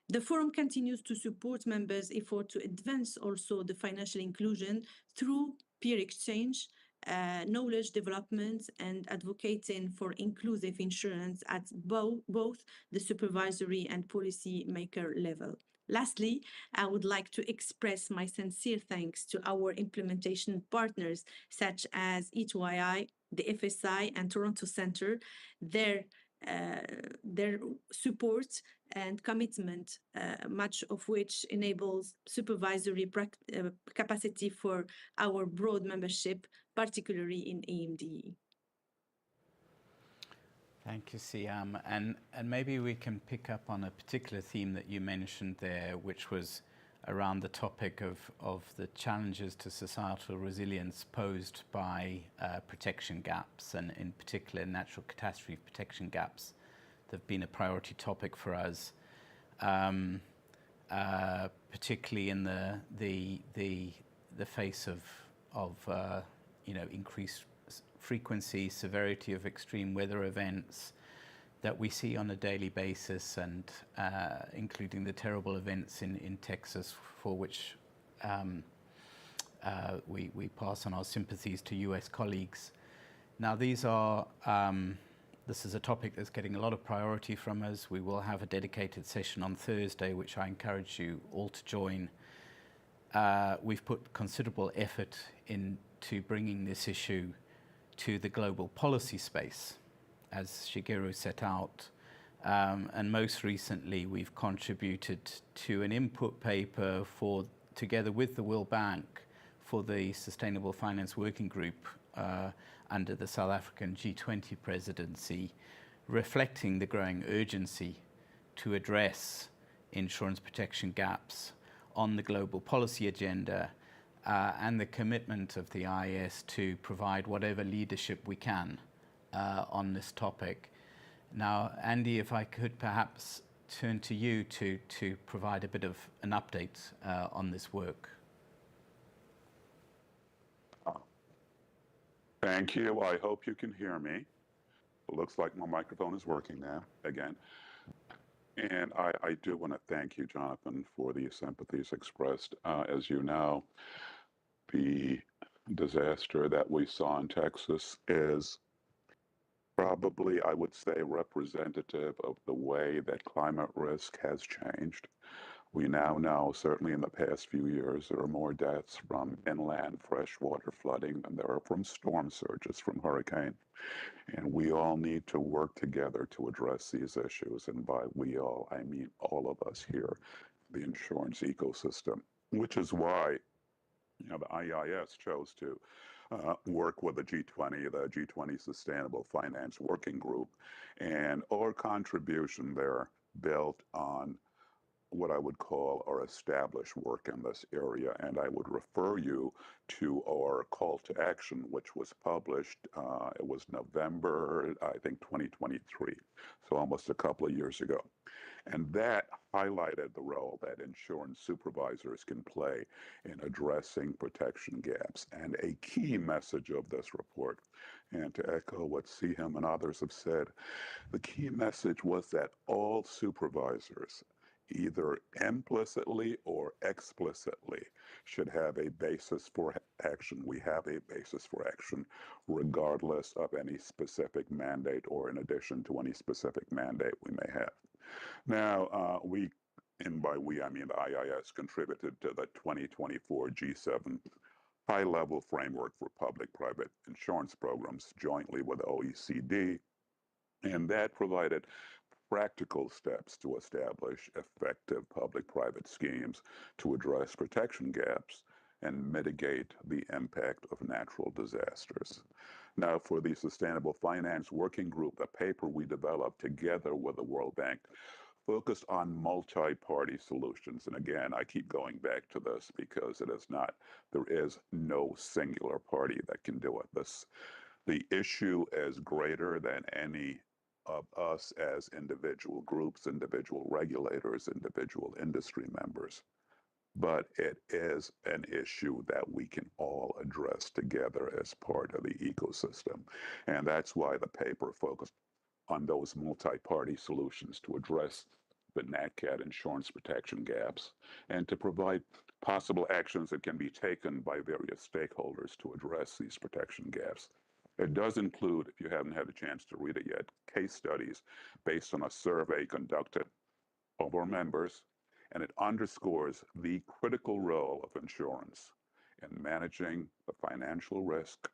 The forum continues to support members' effort to advance also the financial inclusion through peer exchange, knowledge development, and advocating for inclusive insurance at both the supervisory and policy-maker level. Lastly, I would like to express my sincere thanks to our implementation partners, such as EYI, the FSI, and Toronto Centre. Their support and commitment, much of which enables supervisory capacity for our broad membership, particularly in EMD. Thank you, Siam. And maybe we can pick up on a particular theme that you mentioned there, which was around the topic of the challenges to societal resilience posed by protection gaps, and in particular natural catastrophe protection gaps that have been a priority topic for us, particularly in the face of increased frequency, severity of extreme weather events that we see on a daily basis, and including the terrible events in Texas, for which we pass on our sympathies to US colleagues. Now, this is a topic that's getting a lot of priority from us. We will have a dedicated session on Thursday, which I encourage you all to join. We've put considerable effort into bringing this issue to the global policy space, as Shigeru set out. And most recently, we've contributed to an input paper together with the World Bank, for the Sustainable Finance Working Group under the South African G20 presidency, reflecting the growing urgency to address insurance protection gaps on the global policy agenda, and the commitment of the IAS to provide whatever leadership we can on this topic. Now, Andy, if I could perhaps turn to you to provide a bit of an update on this work. Thank you. I hope you can hear me. It looks like my microphone is working now again. And I do want to thank you, Jonathan, for the sympathies expressed. As you know, the disaster that we saw in Texas is probably, I would say, representative of the way that climate risk has changed We now know, certainly in the past few years, there are more deaths from inland freshwater flooding than there are from storm surges from hurricane. And we all need to work together to address these issues. And by we all, I mean all of us here, the insurance ecosystem, which is why the IAIS chose to work with the G20 Sustainable Finance Working Group, and our contribution there built on what I would call our established work in this area. And I would refer you to our call to action, which was published, it was November, I think, 2023, so almost a couple of years ago. And that highlighted the role that insurance supervisors can play in addressing protection gaps. And a key message of this report, and to echo what Siham and others have said, the key message was that all supervisors, either implicitly or explicitly, should have a basis for action. We have a basis for action regardless of any specific mandate or in addition to any specific mandate we may have. Now, and by we, I mean the IAIS, contributed to the 2024 G7 high-level framework for public-private insurance programs jointly with OECD, and that provided practical steps to establish effective public-private schemes to address protection gaps and mitigate the impact of natural disasters. Now, for the Sustainable Finance Working Group, the paper we developed together with the World Bank focused on multi-party solutions. And again, I keep going back to this because there is no singular party that can do it. The issue is greater than any of us as individual groups, individual regulators, individual industry members. But it is an issue that we can all address together as part of the ecosystem. And that's why the paper focused on those multi-party solutions to address the NatCat insurance protection gaps and to provide possible actions that can be taken by various stakeholders to address these protection gaps. It does include, if you haven't had a chance to read it yet, case studies based on a survey conducted of our members, and it underscores the critical role of insurance in managing the financial risk,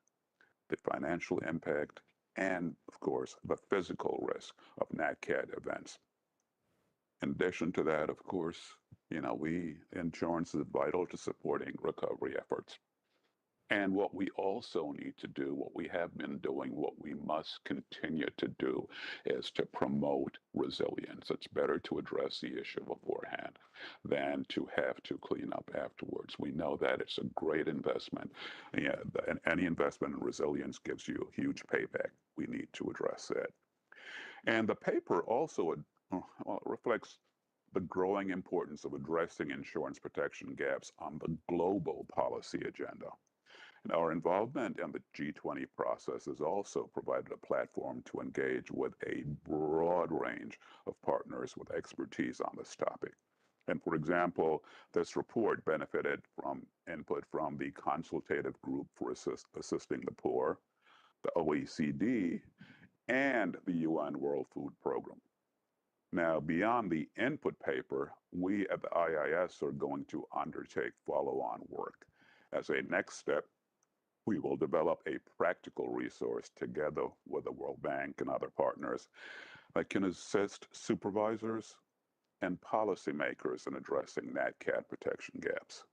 the financial impact, and, of course, the physical risk of NatCat events. In addition to that, of course, insurance is vital to supporting recovery efforts. And what we also need to do, what we have been doing, what we must continue to do is to promote resilience. It's better to address the issue beforehand than to have to clean up afterwards. We know that it's a great investment. Yeah, and any investment in resilience gives you a huge payback. We need to address that. And the paper also reflects the growing importance of addressing insurance protection gaps on the global policy agenda. And our involvement in the G20 process has also provided a platform to engage with a broad range of partners with expertise on this topic. And for example, this report benefited from input from the Consultative Group for Assisting the Poor, the OECD, and the UN World Food Program. Now, beyond the input paper, we at the IAIS are going to undertake follow-on work. As a next step, we will develop a practical resource together with the World Bank and other partners that can assist supervisors and policymakers in addressing NatCat protection gaps.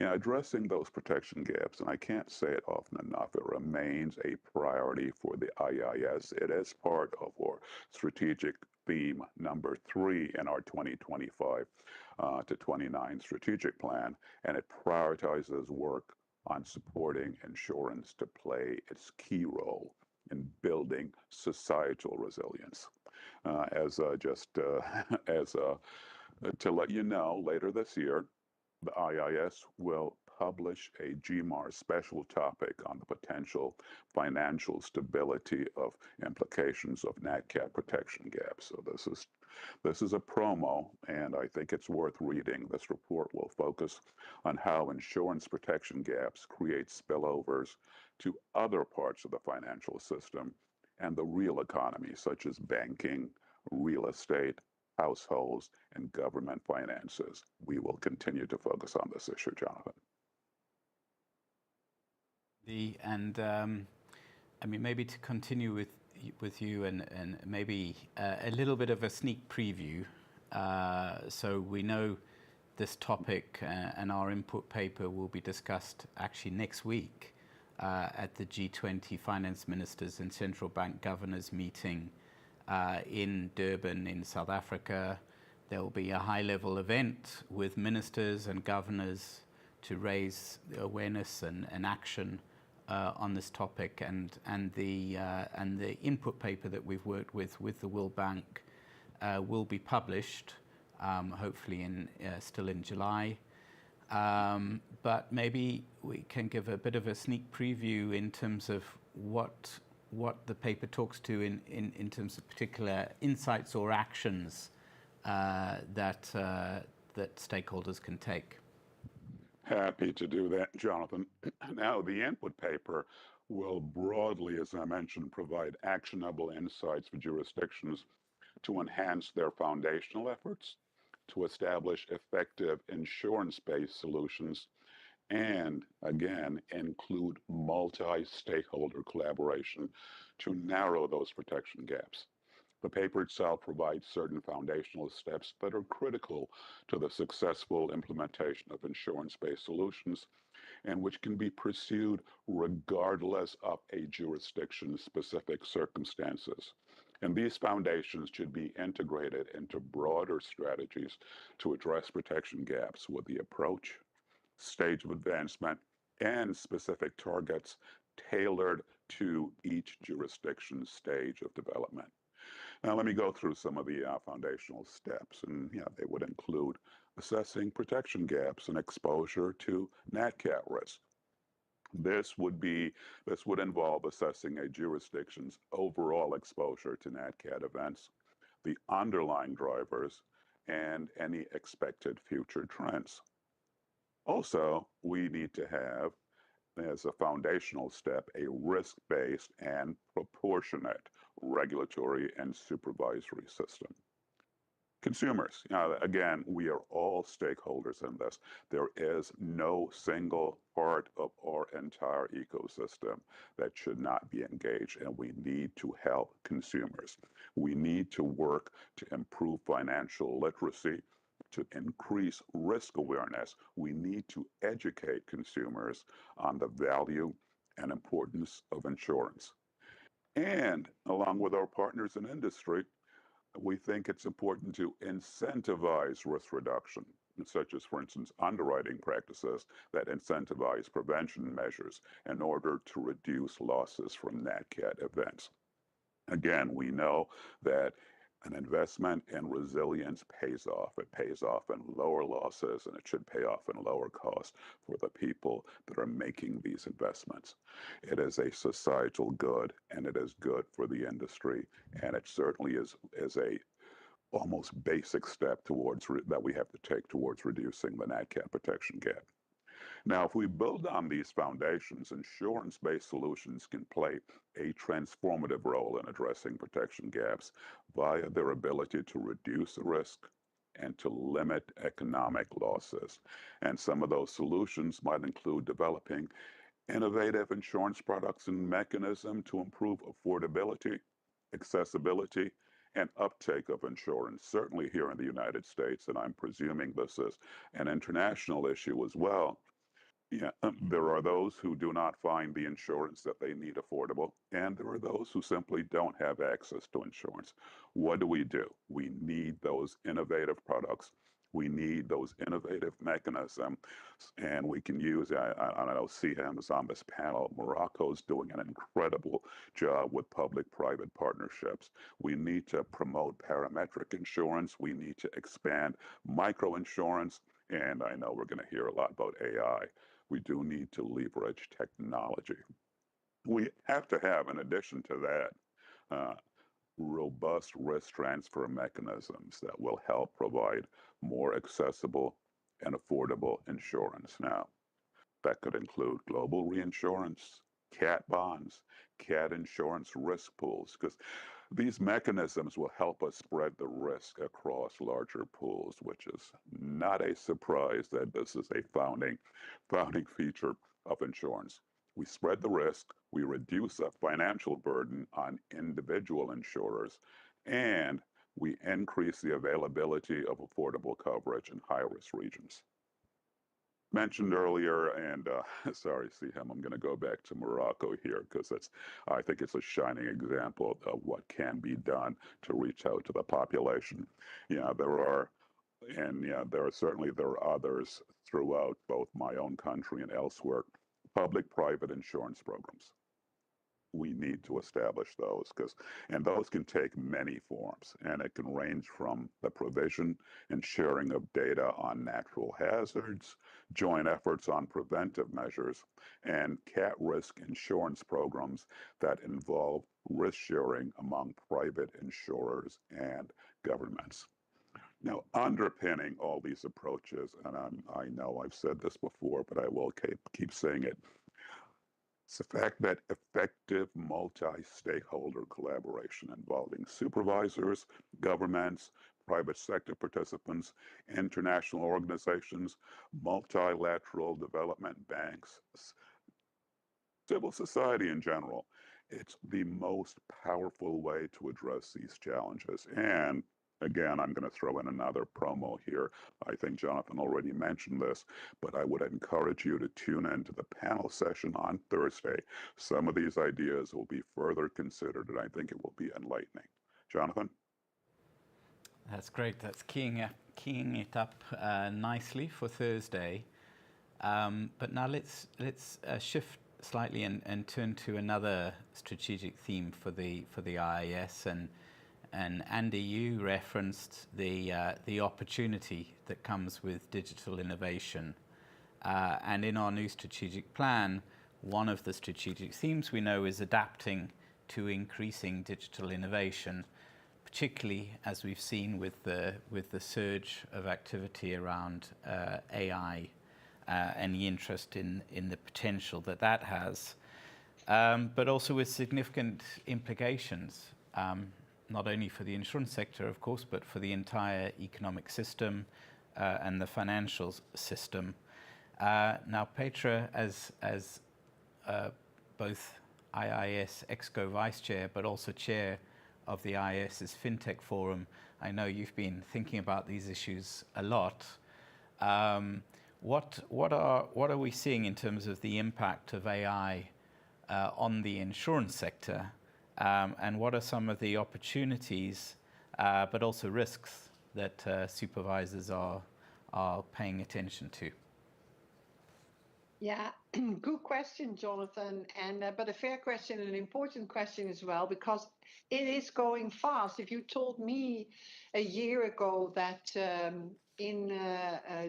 Addressing those protection gaps, and I can't say it often enough, it remains a priority for the IAIS. It is part of our strategic theme number 3 in our 2025 to 29 strategic plan, and it prioritizes work on supporting insurance to play its key role in building societal resilience. To let you know, later this year, the IAIS will publish a GMAR special topic on the potential financial stability of implications of NatCat protection gaps. So this is a promo, and I think it's worth reading. This report will focus on how insurance protection gaps create spillovers to other parts of the financial system and the real economy, such as banking, real estate, households, and government finances. We will continue to focus on this issue, Jonathan. I mean, maybe to continue with you and maybe a little bit of a sneak preview. So we know this topic and our input paper will be discussed actually next week at the G20 Finance Ministers and Central Bank Governors meeting in Durban in South Africa. There will be a high-level event with ministers and governors to raise awareness and action on this topic, and the input paper that we've worked with the World Bank will be published, hopefully still in July. But maybe we can give a bit of a sneak preview in terms of what the paper talks to in terms of particular insights or actions that stakeholders can take. Happy to do that, Jonathan. Now, the input paper will broadly, as I mentioned, provide actionable insights for jurisdictions to enhance their foundational efforts, to establish effective insurance-based solutions, and again, include multi-stakeholder collaboration to narrow those protection gaps. The paper itself provides certain foundational steps that are critical to the successful implementation of insurance-based solutions and which can be pursued regardless of a jurisdiction's specific circumstances. And these foundations should be integrated into broader strategies to address protection gaps with the approach, stage of advancement, and specific targets tailored to each jurisdiction's stage of development. Now, let me go through some of the foundational steps, and they would include assessing protection gaps and exposure to NatCat risk. This would involve assessing a jurisdiction's overall exposure to NatCat events, the underlying drivers, and any expected future trends. Also, we need to have, as a foundational step, a risk-based and proportionate regulatory and supervisory system. Consumers, again, we are all stakeholders in this. There is no single part of our entire ecosystem that should not be engaged, and we need to help consumers. We need to work to improve financial literacy, to increase risk awareness. We need to educate consumers on the value and importance of insurance. And along with our partners in industry, we think it's important to incentivize risk reduction, such as, for instance, underwriting practices that incentivize prevention measures in order to reduce losses from NatCat events. Again, we know that an investment in resilience pays off. It pays off in lower losses, and it should pay off in lower costs for the people that are making these investments. It is a societal good, and it is good for the industry, and it certainly is a almost basic step that we have to take towards reducing the NatCat protection gap. Now, if we build on these foundations, insurance-based solutions can play a transformative role in addressing protection gaps via their ability to reduce risk and to limit economic losses. And some of those solutions might include developing innovative insurance products and mechanisms to improve affordability, accessibility, and uptake of insurance, certainly here in the United States, and I'm presuming this is an international issue as well. There are those who do not find the insurance that they need affordable, and there are those who simply don't have access to insurance. What do? We need those innovative products. We need those innovative mechanisms, and we can use, I know CHAM is on this panel. Morocco's doing an incredible job with public-private partnerships. We need to promote parametric insurance. We need to expand microinsurance, and I know we're going to hear a lot about AI. We do need to leverage technology. We have to have, in addition to that, robust risk transfer mechanisms that will help provide more accessible and affordable insurance. Now, that could include global reinsurance, cat bonds, cat insurance risk pools, because These mechanisms will help us spread the risk across larger pools, which is not a surprise that this is a founding feature of insurance. We spread the risk, we reduce the financial burden on individual insurers, and we increase the availability of affordable coverage in high-risk regions. Mentioned earlier, and sorry, Siham, I'm going to go back to Morocco here because I think it's a shining example of what can be done to reach out to the population. There are others throughout both my own country and elsewhere, public-private insurance programs. We need to establish those and those can take many forms, and it can range from the provision and sharing of data on natural hazards, joint efforts on preventive measures, and cat risk insurance programs that involve risk sharing among private insurers and governments. Now, underpinning all these approaches, and I know I've said this before, but I will keep saying it, it's the fact that effective multi-stakeholder collaboration involving supervisors, governments, private sector participants, international organizations, multilateral development banks, civil society in general. It's the most powerful way to address these challenges. And again, I'm going to throw in another promo here. I think Jonathan already mentioned this, but I would encourage you to tune in to the panel session on Thursday. Some of these ideas will be further considered, and I think it will be enlightening. Jonathan? That's great. That's keying it up nicely for Thursday. But now let's shift slightly and turn to another strategic theme for the IAIS. And Andy, you referenced the opportunity that comes with digital innovation. And in our new strategic plan, one of the strategic themes we know is adapting to increasing digital innovation, particularly as we've seen with the surge of activity around AI and the interest in the potential that has, but also with significant implications, not only for the insurance sector, of course, but for the entire economic system and the financial system. Now, Petra, as both IAIS Exco Vice Chair, but also Chair of the IAIS's FinTech Forum, I know you've been thinking about these issues a lot. What are we seeing in terms of the impact of AI on the insurance sector, and what are some of the opportunities, but also risks that supervisors are paying attention to? Yeah, good question, Jonathan, and but a fair question and an important question as well, because it is going fast. If you told me a year ago that in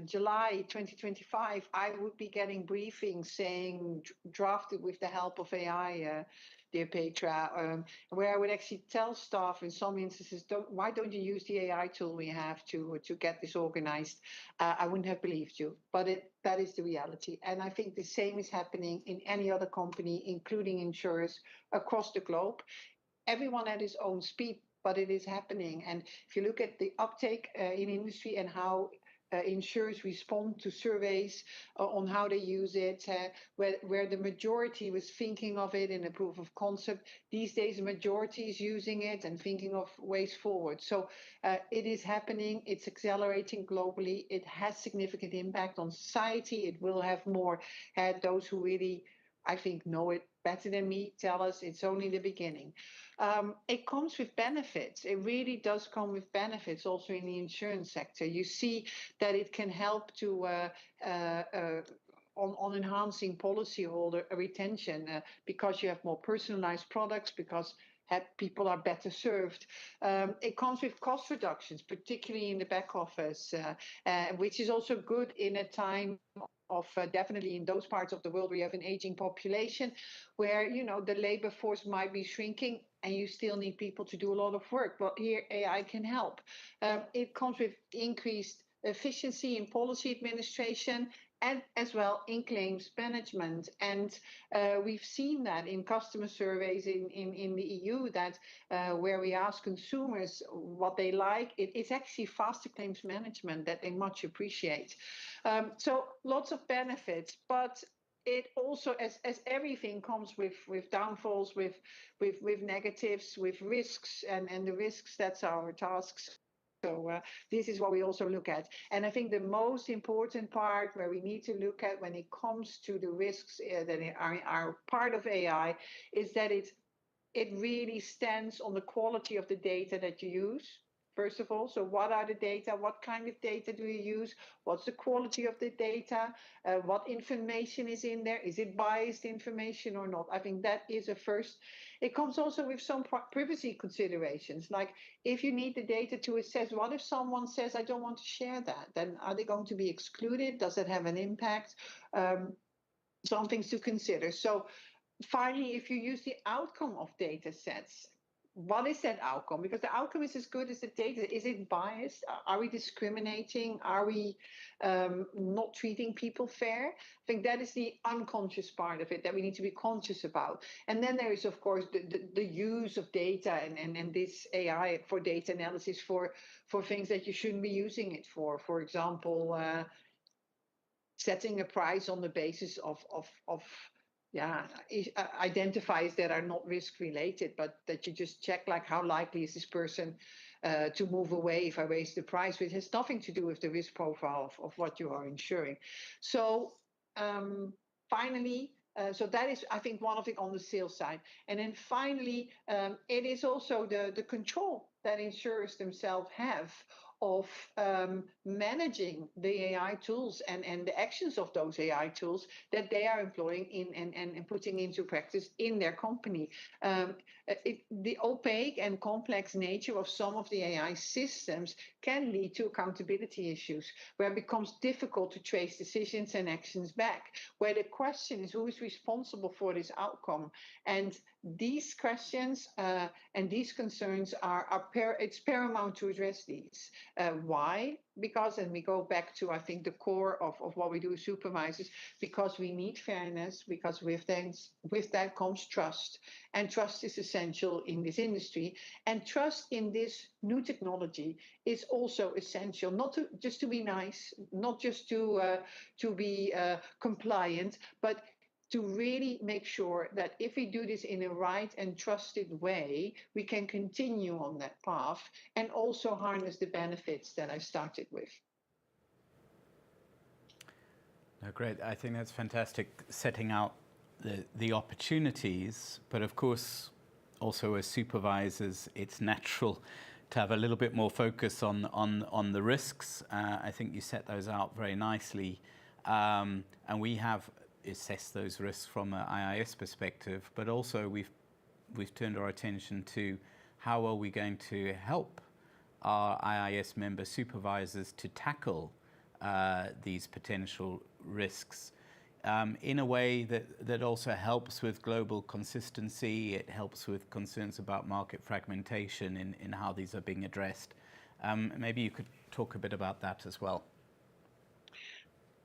July 2025, I would be getting briefings saying drafted with the help of AI, dear Petra, where I would actually tell staff in some instances, why don't you use the AI tool we have to get this organized? I wouldn't have believed you, but that is the reality. And I think the same is happening in any other company, including insurers across the globe. Everyone at his own speed, but it is happening. And if you look at the uptake in industry and how insurers respond to surveys on how they use it, where the majority was thinking of it in a proof of concept, these days the majority is using it and thinking of ways forward. So it is happening, it's accelerating globally, it has significant impact on society, it will have more. Those who really, I think, know it better than me tell us it's only the beginning. It comes with benefits. It really does come with benefits also in the insurance sector. You see that it can help to on enhancing policyholder retention because you have more personalized products, because people are better served. It comes with cost reductions, particularly in the back office, which is also good in a time of definitely in those parts of the world where you have an aging population, where the labor force might be shrinking and you still need people to do a lot of work. But here AI can help. It comes with increased efficiency in policy administration and as well in claims management. And we've seen that in customer surveys in the EU, that where we ask consumers what they like, it's actually faster claims management that they much appreciate. So lots of benefits, but it also, as everything, comes with downfalls, with negatives, with risks, and the risks, that's our tasks. So this is what we also look at. And I think the most important part where we need to look at when it comes to the risks that are part of AI is that it really stands on the quality of the data that you use. First of all, so what are the data? What kind of data do you use? What's the quality of the data? What information is in there? Is it biased information or not? I think that is a first. It comes also with some privacy considerations. Like if you need the data to assess, what if someone says, I don't want to share that? Then are they going to be excluded? Does it have an impact? Some things to consider. So finally, if you use the outcome of data sets, what is that outcome? Because the outcome is as good as the data. Is it biased? Are we discriminating? Are we not treating people fair? I think that is the unconscious part of it that we need to be conscious about. And then there is, of course, the use of data and this AI for data analysis for things that you shouldn't be using it for. For example, setting a price on the basis of identifiers that are not risk related, but that you just check, like how likely is this person to move away if I raise the price, which has nothing to do with the risk profile of what you are insuring. So finally, so that is, I think, one of it on the sales side. And then finally, it is also the control that insurers themselves have of managing the AI tools and the actions of those AI tools that they are employing and putting into practice in their company. The opaque and complex nature of some of the AI systems can lead to accountability issues, where it becomes difficult to trace decisions and actions back, where the question is who is responsible for this outcome. And these questions and these concerns it's paramount to address these. Why? Because, and we go back to, I think, the core of what we do as supervisors, because we need fairness, because with that comes trust. And trust is essential in this industry. And trust in this new technology is also essential, not just to be nice, not just to be compliant, but to really make sure that if we do this in a right and trusted way, we can continue on that path and also harness the benefits that I started with. No, great. I think that's fantastic, setting out the opportunities, but of course, also as supervisors, it's natural to have a little bit more focus on the risks. I think you set those out very nicely, and we have assess those risks from an IAIS perspective, but also we've turned our attention to how are we going to help our IAIS member supervisors to tackle these potential risks in a way that also helps with global consistency. It helps with concerns about market fragmentation in how these are being addressed. Maybe you could talk a bit about that as well.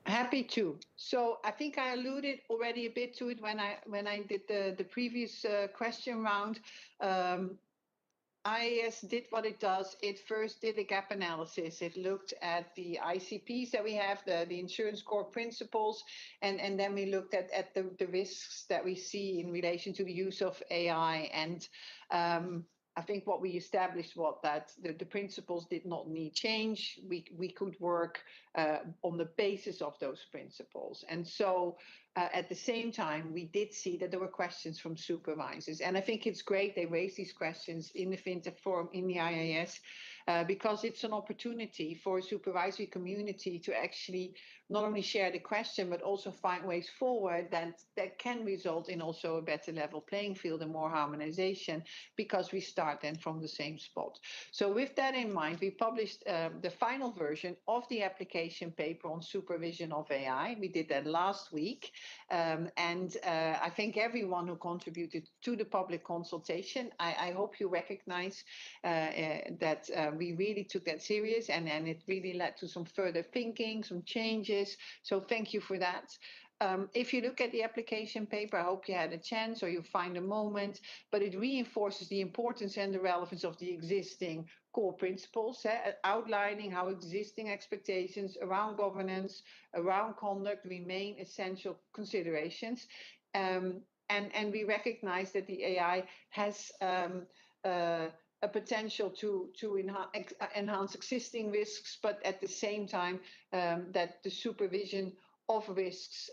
Happy to. So I think I alluded already a bit to it when I did the previous question round. IAIS did what it does. It first did a gap analysis. It looked at the ICPs that we have, the insurance core principles, and then we looked at the risks that we see in relation to the use of AI. And I think what we established was that the principles did not need change. We could work on the basis of those principles. And so at the same time, we did see that there were questions from supervisors. And I think it's great they raise these questions in the FinTech Forum, in the IAIS, because it's an opportunity for a supervisory community to actually not only share the question, but also find ways forward that can result in also a better level playing field and more harmonization, because we start then from the same spot. So with that in mind, we published the final version of the application paper on supervision of AI. We did that last week. And I thank everyone who contributed to the public consultation. I hope you recognize that we really took that serious, and it really led to some further thinking, some changes. So thank you for that. If you look at the application paper, I hope you had a chance or you find a moment, but it reinforces the importance and the relevance of the existing core principles, outlining how existing expectations around governance, around conduct remain essential considerations. And we recognize that the AI has a potential to enhance existing risks, but at the same time that the supervision of risks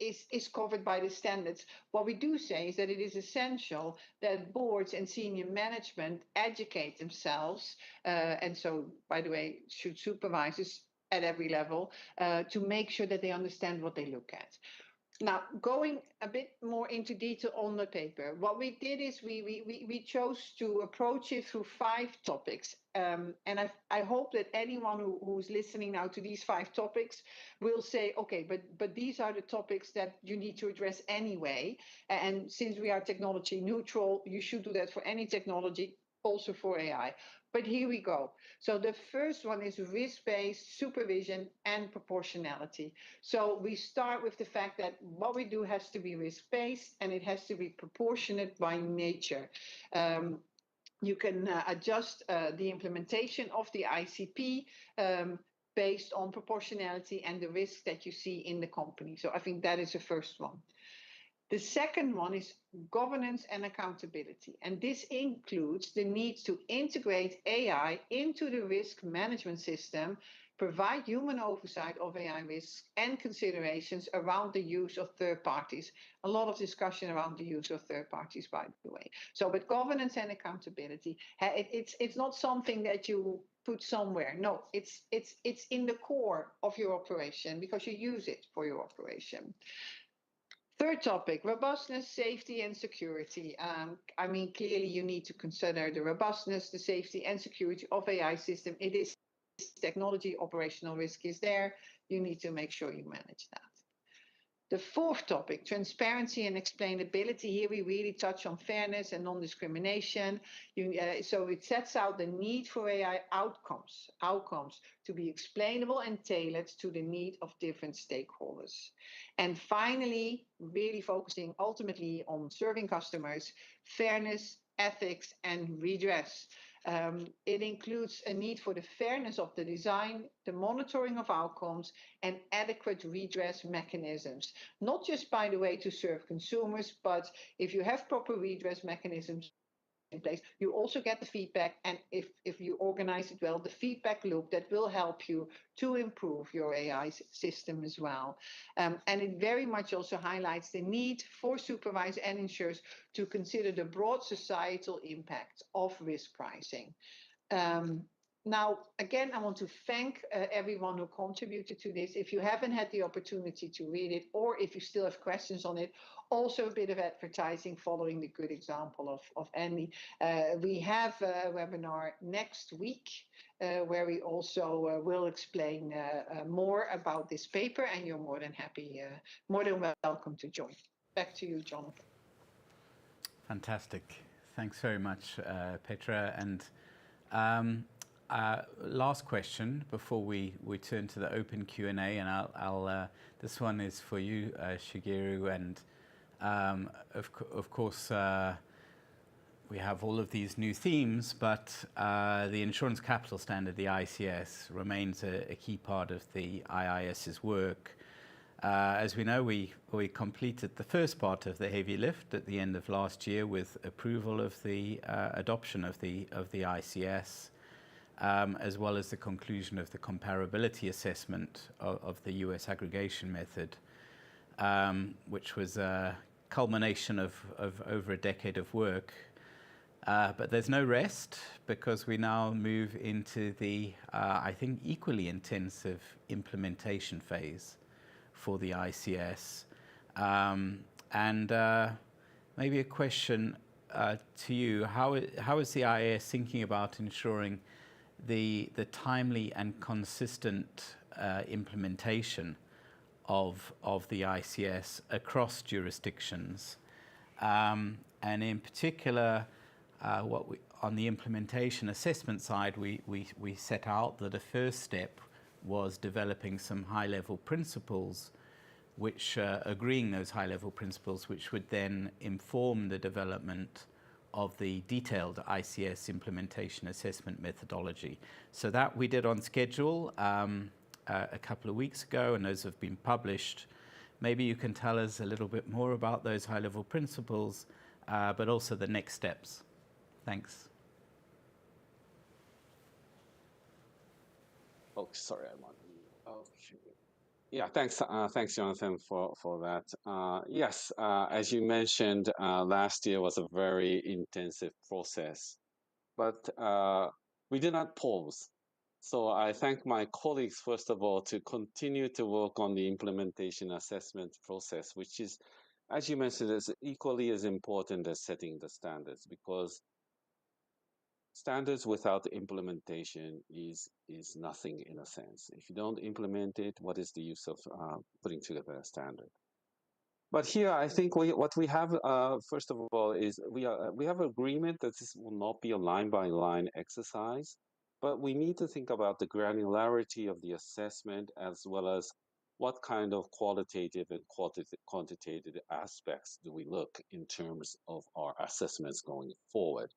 is covered by the standards. What we do say is that it is essential that boards and senior management educate themselves, and so, by the way, should supervisors at every level, to make sure that they understand what they look at. Now, going a bit more into detail on the paper, what we did is we chose to approach it through 5 topics. And I hope that anyone who's listening now to these 5 topics will say, okay, but these are the topics that you need to address anyway. And since we are technology neutral, you should do that for any technology, also for AI. But here we go. So the first one is risk-based supervision and proportionality. So we start with the fact that what we do has to be risk-based and it has to be proportionate by nature. You can adjust the implementation of the ICP based on proportionality and the risks that you see in the company. So I think that is the first one. The second one is governance and accountability. And this includes the need to integrate AI into the risk management system, provide human oversight of AI risks and considerations around the use of third parties. A lot of discussion around the use of third parties, by the way. So, but governance and accountability, it's not something that you put somewhere. No, it's in the core of your operation because you use it for your operation. Third topic, robustness, safety, and security. I mean, clearly you need to consider the robustness, the safety, and security of AI system. It is technology, operational risk is there. You need to make sure you manage that. The fourth topic, transparency and explainability. Here we really touch on fairness and non-discrimination. So it sets out the need for AI outcomes to be explainable and tailored to the need of different stakeholders. And finally, really focusing ultimately on serving customers, fairness, ethics, and redress. It includes a need for the fairness of the design, the monitoring of outcomes, and adequate redress mechanisms. Not just, by the way, to serve consumers, but if you have proper redress mechanisms in place, you also get the feedback, and if you organize it well, the feedback loop that will help you to improve your AI system as well. And it very much also highlights the need for supervisors and insurers to consider the broad societal impact of risk pricing. Now, again, I want to thank everyone who contributed to this. If you haven't had the opportunity to read it, or if you still have questions on it, also a bit of advertising following the good example of Andy. We have a webinar next week where we also will explain more about this paper, and you're more than welcome to join. Back to you, Jonathan. Fantastic. Thanks very much, Petra. And last question before we turn to the open Q&A, and I'll this one is for you, Shigeru, and of course we have all of these new themes, but the insurance capital standard, the ICS, remains a key part of the IAIS's work. As we know, we completed the first part of the heavy lift at the end of last year with approval of the adoption of the ICS, as well as the conclusion of the comparability assessment of the US aggregation method, which was a culmination of over a decade of work. But there's no rest, because we now move into the, I think, equally intensive implementation phase for the ICS. And maybe a question to you, how is the IAIS thinking about ensuring the timely and consistent implementation of the ICS across jurisdictions? And in particular, on the implementation assessment side, we set out that a first step was developing some high-level principles, which agreeing those high-level principles, which would then inform the development of the detailed ICS implementation assessment methodology. So that we did on schedule a couple of weeks ago, and those have been published. Maybe you can tell us a little bit more about those high-level principles, but also the next steps. Thanks. Oh, sorry, I'm on. Okay. Yeah, thanks, Jonathan, for that. Yes, as you mentioned, last year was a very intensive process, but we did not pause. So I thank my colleagues, first of all, to continue to work on the implementation assessment process, which is, as you mentioned, is equally as important as setting the standards, because standards without implementation is nothing in a sense. If you don't implement it, what is the use of putting together a standard? But here, I think what we have, first of all, is we have agreement that this will not be a line-by-line exercise, but we need to think about the granularity of the assessment as well as what kind of qualitative and quantitative aspects do we look in terms of our assessments going forward.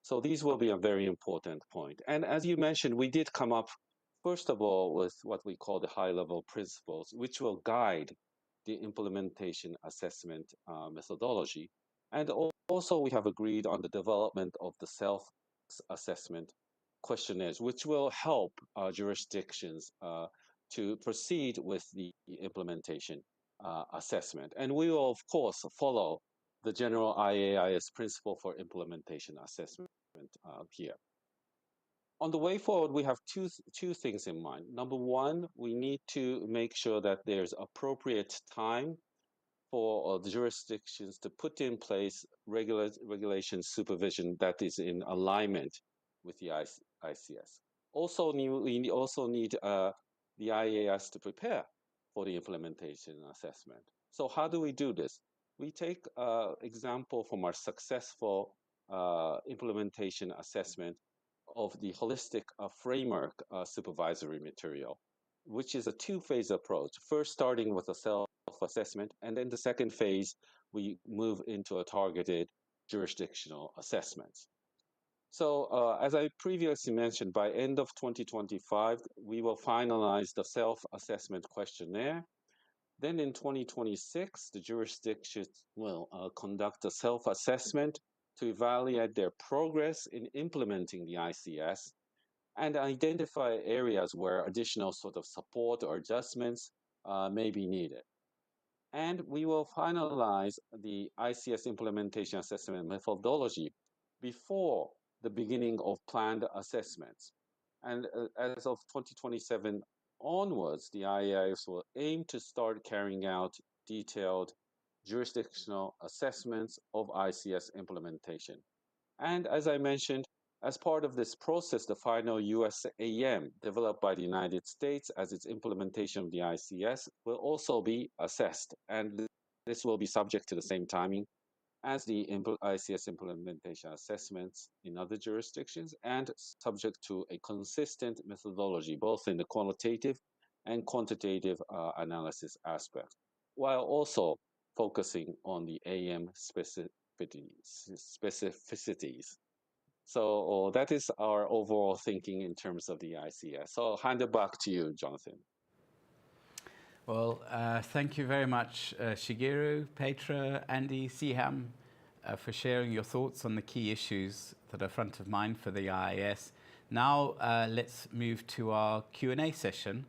So these will be a very important point. And as you mentioned, we did come up, first of all, with what we call the high-level principles, which will guide the implementation assessment methodology. And also we have agreed on the development of the self-assessment questionnaires, which will help jurisdictions to proceed with the implementation assessment. And we will, of course, follow the general IAIS principle for implementation assessment here. On the way forward, we have two things in mind. Number one, we need to make sure that there's appropriate time for the jurisdictions to put in place regulation supervision that is in alignment with the ICS. Also, we also need the IAIS to prepare for the implementation assessment. So how do we do this? We take example from our successful implementation assessment of the holistic framework supervisory material, which is a two-phase approach. First, starting with a self-assessment, and then the second phase, we move into a targeted jurisdictional assessments. So as I previously mentioned, by end of 2025, we will finalize the self-assessment questionnaire. Then in 2026, the jurisdictions will conduct a self-assessment to evaluate their progress in implementing the ICS and identify areas where additional sort of support or adjustments may be needed. And we will finalize the ICS implementation assessment methodology before the beginning of planned assessments. And as of 2027 onwards, the IAIS will aim to start carrying out detailed jurisdictional assessments of ICS implementation. And as I mentioned, as part of this process, the final USAM developed by the United States as its implementation of the ICS will also be assessed. And this will be subject to the same timing as the ICS implementation assessments in other jurisdictions and subject to a consistent methodology, both in the qualitative and quantitative analysis aspect, while also focusing on the AM specificities. So that is our overall thinking in terms of the ICS. So I'll hand it back to you, Jonathan. Well, thank you very much, Shigeru, Petra, Andy, Siham, for sharing your thoughts on the key issues that are front of mind for the IAIS. Now, let's move to our Q&A session.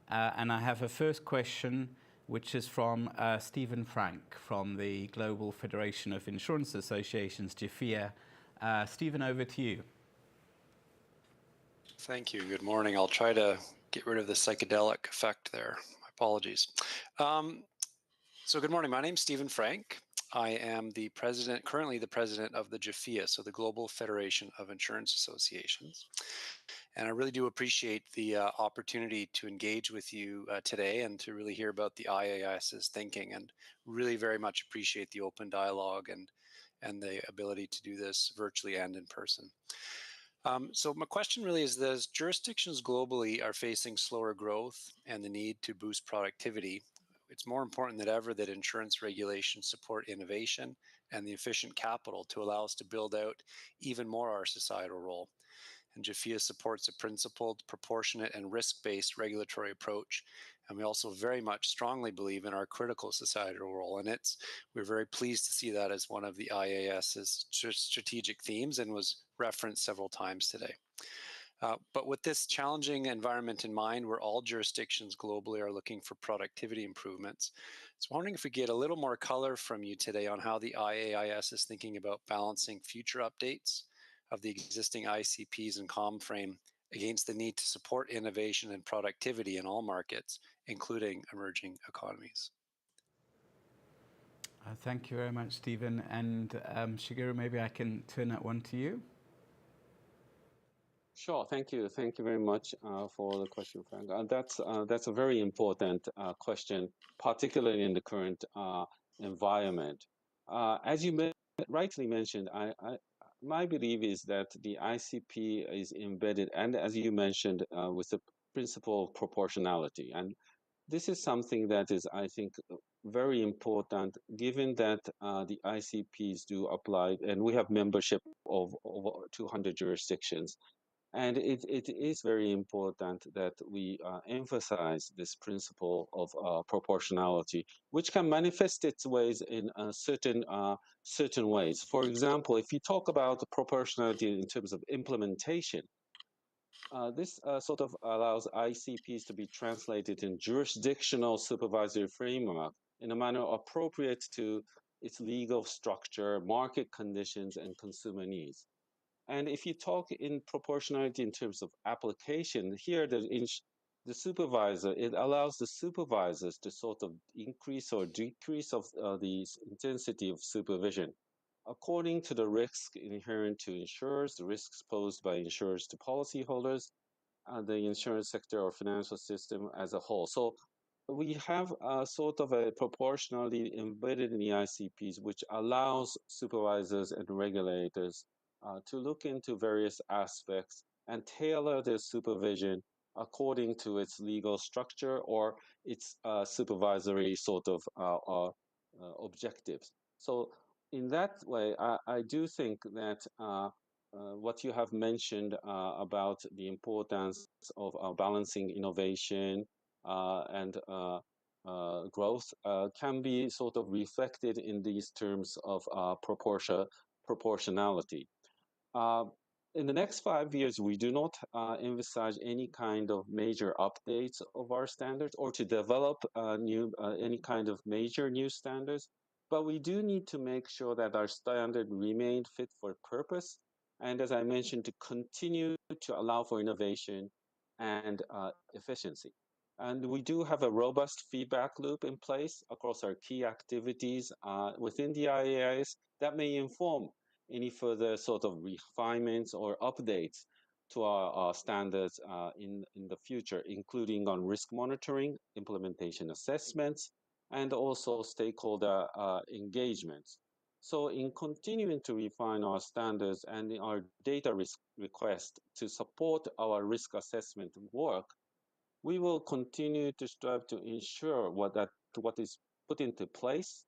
And I have a first question, which is from Stephen Frank from the Global Federation of Insurance Associations, GFIA. Stephen, over to you. Thank you. Good morning. I'll try to get rid of the psychedelic effect there. My apologies. So good morning. My name's Stephen Frank. I am currently the president of the JAFIA, so the Global Federation of Insurance Associations. And I really do appreciate the opportunity to engage with you today and to really hear about the IAIS's thinking, and really very much appreciate the open dialogue and the ability to do this virtually and in person. So my question really is this: jurisdictions globally are facing slower growth and the need to boost productivity. It's more important than ever that insurance regulations support innovation and the efficient capital to allow us to build out even more our societal role. And JAFIA supports a principled, proportionate, and risk-based regulatory approach. And we also very much strongly believe in our critical societal role. And we're very pleased to see that as one of the IAIS's strategic themes, and was referenced several times today. But with this challenging environment in mind, where all jurisdictions globally are looking for productivity improvements, I was wondering if we get a little more color from you today on how the IAIS is thinking about balancing future updates of the existing ICPs and ComFrame against the need to support innovation and productivity in all markets, including emerging economies. Thank you very much, Stephen. And Shigeru, maybe I can turn that one to you. Sure, thank you. Thank you very much for the question, Frank. That's a very important question, particularly in the current environment. As you rightly mentioned, my belief is that the ICP is embedded, and as you mentioned, with the principle of proportionality. And this is something that is, I think, very important, given that the ICPs do apply, and we have membership of over 200 jurisdictions. And it is very important that we emphasize this principle of proportionality, which can manifest its ways in certain ways. For example, if you talk about proportionality in terms of implementation, this sort of allows ICPs to be translated in jurisdictional supervisory framework in a manner appropriate to its legal structure, market conditions, and consumer needs. And if you talk in proportionality in terms of application, here the supervisor, it allows the supervisors to sort of increase or decrease of the intensity of supervision according to the risk inherent to insurers, the risks posed by insurers to policyholders, the insurance sector or financial system as a whole. So we have a sort of a proportionality embedded in the ICPs, which allows supervisors and regulators to look into various aspects and tailor their supervision according to its legal structure or its supervisory sort of objectives. So in that way, I do think that what you have mentioned about the importance of balancing innovation and growth can be sort of reflected in these terms of proportionality. In the next 5 years, we do not envisage any kind of major updates of our standards or to develop any kind of major new standards, but we do need to make sure that our standard remain fit for purpose, and as I mentioned, to continue to allow for innovation and efficiency. And we do have a robust feedback loop in place across our key activities within the IAIS that may inform any further sort of refinements or updates to our standards in the future, including on risk monitoring, implementation assessments, and also stakeholder engagements. So in continuing to refine our standards and our data risk request to support our risk assessment work, we will continue to strive to ensure what is put into place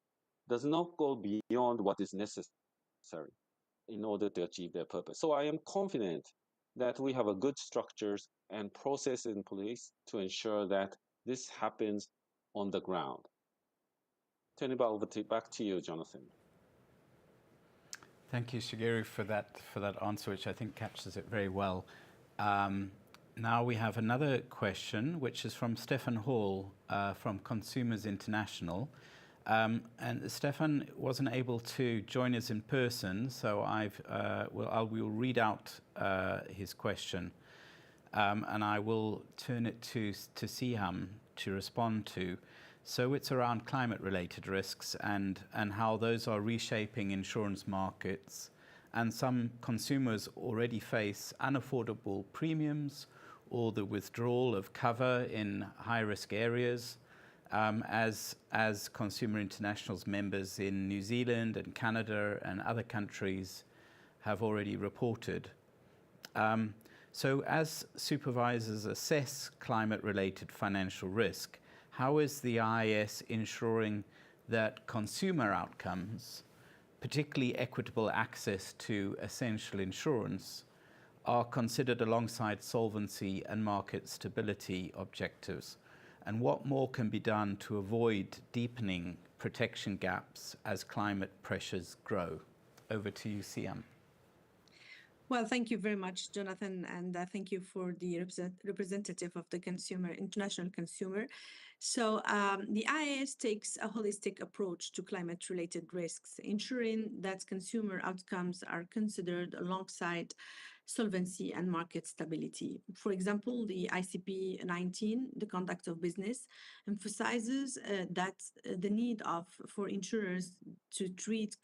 does not go beyond what is necessary in order to achieve their purpose. So I am confident that we have a good structures and process in place to ensure that this happens on the ground. Turn it back to you, Jonathan. Thank you, Shigeru, for that answer, which I think captures it very well. Now we have another question, which is from Stefan Hall from Consumers International. And Stefan wasn't able to join us in person, so I will read out his question, and I will turn it to Siham to respond to. So it's around climate-related risks and how those are reshaping insurance markets. And some consumers already face unaffordable premiums or the withdrawal of cover in high-risk areas, as Consumer International's members in New Zealand and Canada and other countries have already reported. So as supervisors assess climate-related financial risk, how is the IAIS ensuring that consumer outcomes, particularly equitable access to essential insurance, are considered alongside solvency and market stability objectives? And what more can be done to avoid deepening protection gaps as climate pressures grow? Over to you, Siam. Well, thank you very much, Jonathan, and thank you for the representative of the international consumer. So the IAIS takes a holistic approach to climate-related risks, ensuring that consumer outcomes are considered alongside solvency and market stability. For example, the ICP 19, the conduct of business, emphasizes that the need for insurers to treat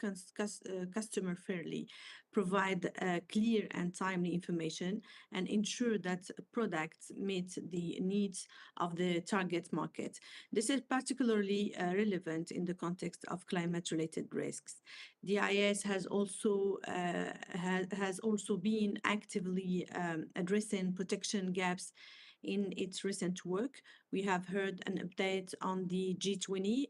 customer fairly, provide clear and timely information, and ensure that products meet the needs of the target market. This is particularly relevant in the context of climate-related risks. The IAIS has also been actively addressing protection gaps in its recent work. We have heard an update on the G20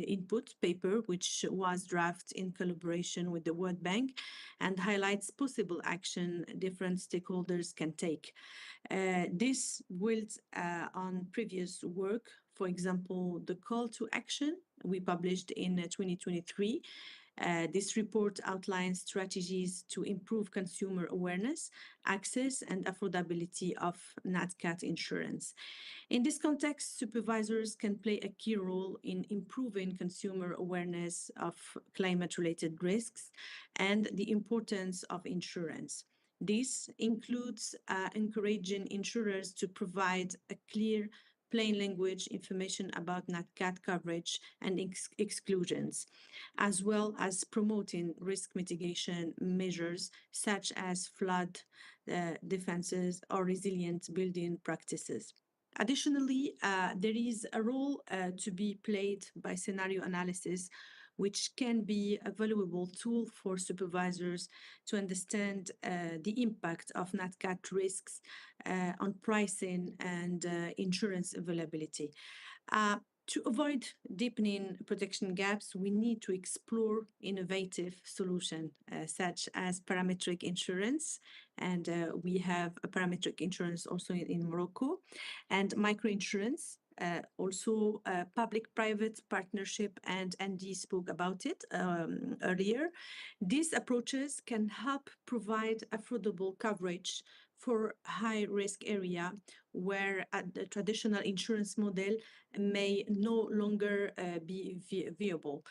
input paper, which was drafted in collaboration with the World Bank and highlights possible action different stakeholders can take. This builds on previous work. For example, the call to action we published in 2023. This report outlines strategies to improve consumer awareness, access, and affordability of NatCat insurance. In this context, supervisors can play a key role in improving consumer awareness of climate-related risks and the importance of insurance. This includes encouraging insurers to provide a clear, plain language information about NatCat coverage and exclusions, as well as promoting risk mitigation measures such as flood defenses or resilient building practices. Additionally, there is a role to be played by scenario analysis, which can be a valuable tool for supervisors to understand the impact of NatCat risks on pricing and insurance availability. To avoid deepening protection gaps, we need to explore innovative solutions such as parametric insurance, and we have a parametric insurance also in Morocco, and microinsurance. Also public-private partnership, and Andy spoke about it earlier. These approaches can help provide affordable coverage for high-risk area where the traditional insurance model may no longer be viable.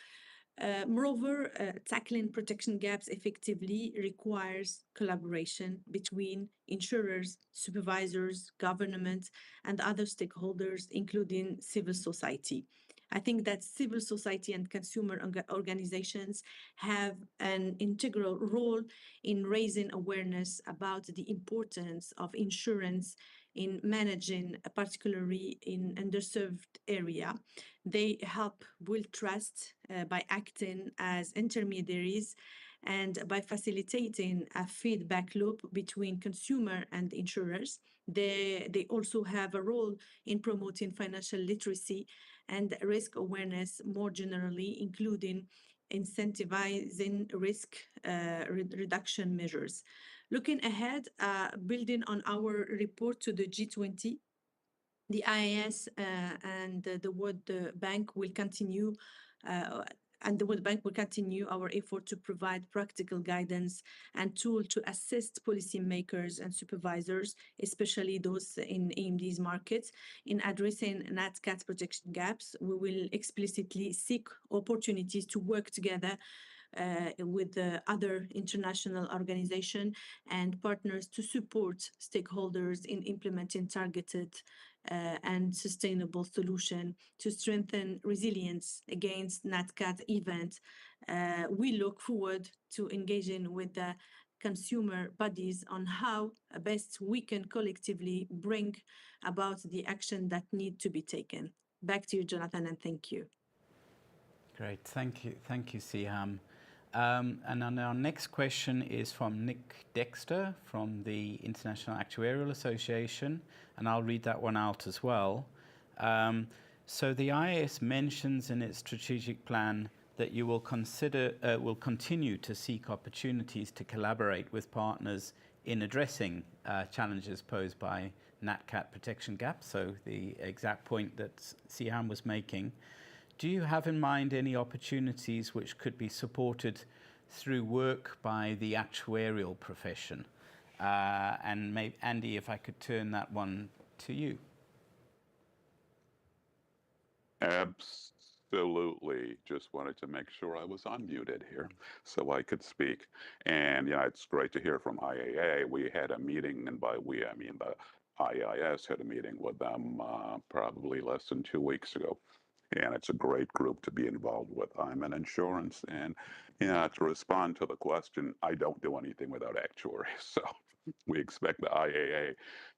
Moreover, tackling protection gaps effectively requires collaboration between insurers, supervisors, government, and other stakeholders, including civil society. I think that civil society and consumer organizations have an integral role in raising awareness about the importance of insurance in managing, particularly in underserved area. They help build trust by acting as intermediaries and by facilitating a feedback loop between consumer and insurers. They also have a role in promoting financial literacy and risk awareness more generally, including incentivizing risk reduction measures. Looking ahead, building on our report to the G20, the IAIS and the World Bank will continue our effort to provide practical guidance and tools to assist policymakers and supervisors, especially those in these markets, in addressing NatCat protection gaps. We will explicitly seek opportunities to work together with the other international organization and partners to support stakeholders in implementing targeted and sustainable solution to strengthen resilience against NatCat events. We look forward to engaging with the consumer bodies on how best we can collectively bring about the action that need to be taken. Back to you, Jonathan, and thank you. Great, thank you, Siham. And then our next question is from Nick Dexter from the International Actuarial Association, and I'll read that one out as well. So the IAS mentions in its strategic plan that you will continue to seek opportunities to collaborate with partners in addressing challenges posed by NatCat protection gaps, so the exact point that Siham was making. Do you have in mind any opportunities which could be supported through work by the actuarial profession? And maybe, Andy, if I could turn that one to you. Absolutely. Just wanted to make sure I was unmuted here so I could speak. And yeah, it's great to hear from IAA. We had a meeting, and by we, I mean the IAIS had a meeting with them probably less than 2 weeks ago. And it's a great group to be involved with. I'm in insurance. And yeah, to respond to the question, I don't do anything without actuaries. So we expect the IAA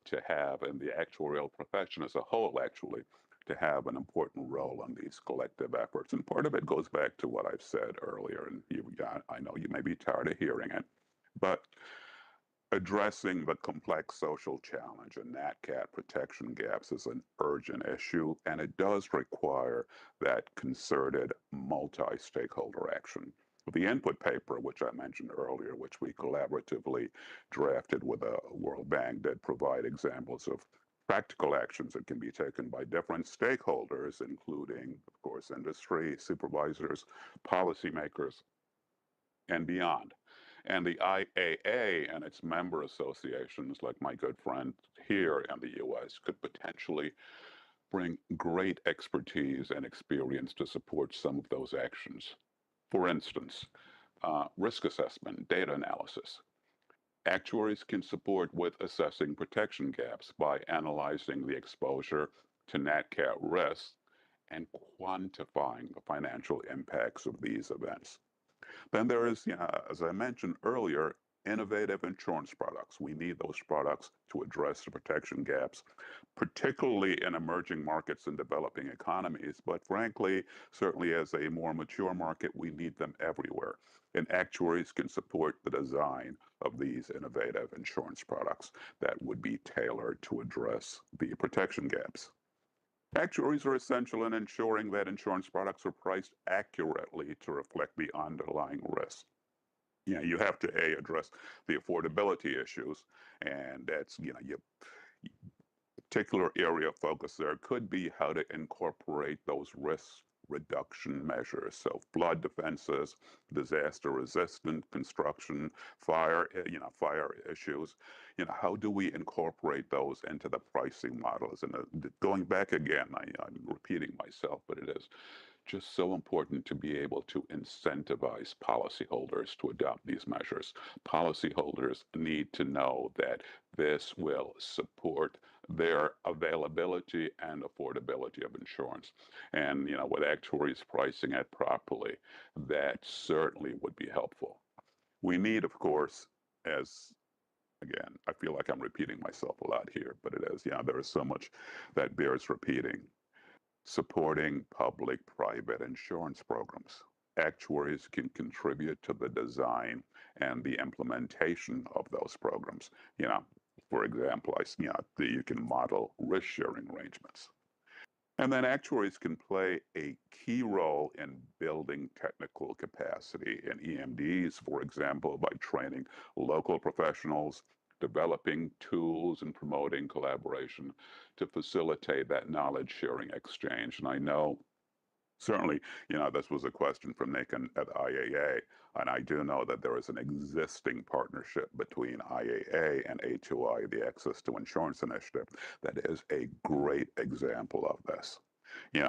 to have, and the actuarial profession as a whole, actually, to have an important role in these collective efforts. And part of it goes back to what I've said earlier, and I know you may be tired of hearing it, but addressing the complex social challenge and NatCat protection gaps is an urgent issue, and it does require that concerted multi-stakeholder action. The input paper, which I mentioned earlier, which we collaboratively drafted with the World Bank, did provide examples of practical actions that can be taken by different stakeholders, including, of course, industry, supervisors, policymakers, and beyond. And the IAA and its member associations, like my good friend here in the US, could potentially bring great expertise and experience to support some of those actions. For instance, risk assessment, data analysis. Actuaries can support with assessing protection gaps by analyzing the exposure to NatCat risks and quantifying the financial impacts of these events. Then there is, as I mentioned earlier, innovative insurance products. We need those products to address the protection gaps, particularly in emerging markets and developing economies. But frankly, certainly as a more mature market, we need them everywhere. And actuaries can support the design of these innovative insurance products that would be tailored to address the protection gaps. Actuaries are essential in ensuring that insurance products are priced accurately to reflect the underlying risk. You have to address the affordability issues, and that's your particular area of focus there could be how to incorporate those risk reduction measures. So flood defenses, disaster resistant construction, fire issues. How do we incorporate those into the pricing models? And going back again, I'm repeating myself, but it is just so important to be able to incentivize policyholders to adopt these measures. Policyholders need to know that this will support their availability and affordability of insurance. And, with actuaries pricing it properly, that certainly would be helpful. We need, of course, again, I feel like I'm repeating myself a lot here, but it is, there is so much that bears repeating. Supporting public-private insurance programs. Actuaries can contribute to the design and the implementation of those programs. For example, you can model risk-sharing arrangements. And then actuaries can play a key role in building technical capacity in EMDs, for example, by training local professionals, developing tools, and promoting collaboration to facilitate that knowledge sharing exchange. And I know certainly, this was a question from Nick at IAA, and I do know that there is an existing partnership between IAA and A2I, the Access to Insurance Initiative, that is a great example of this.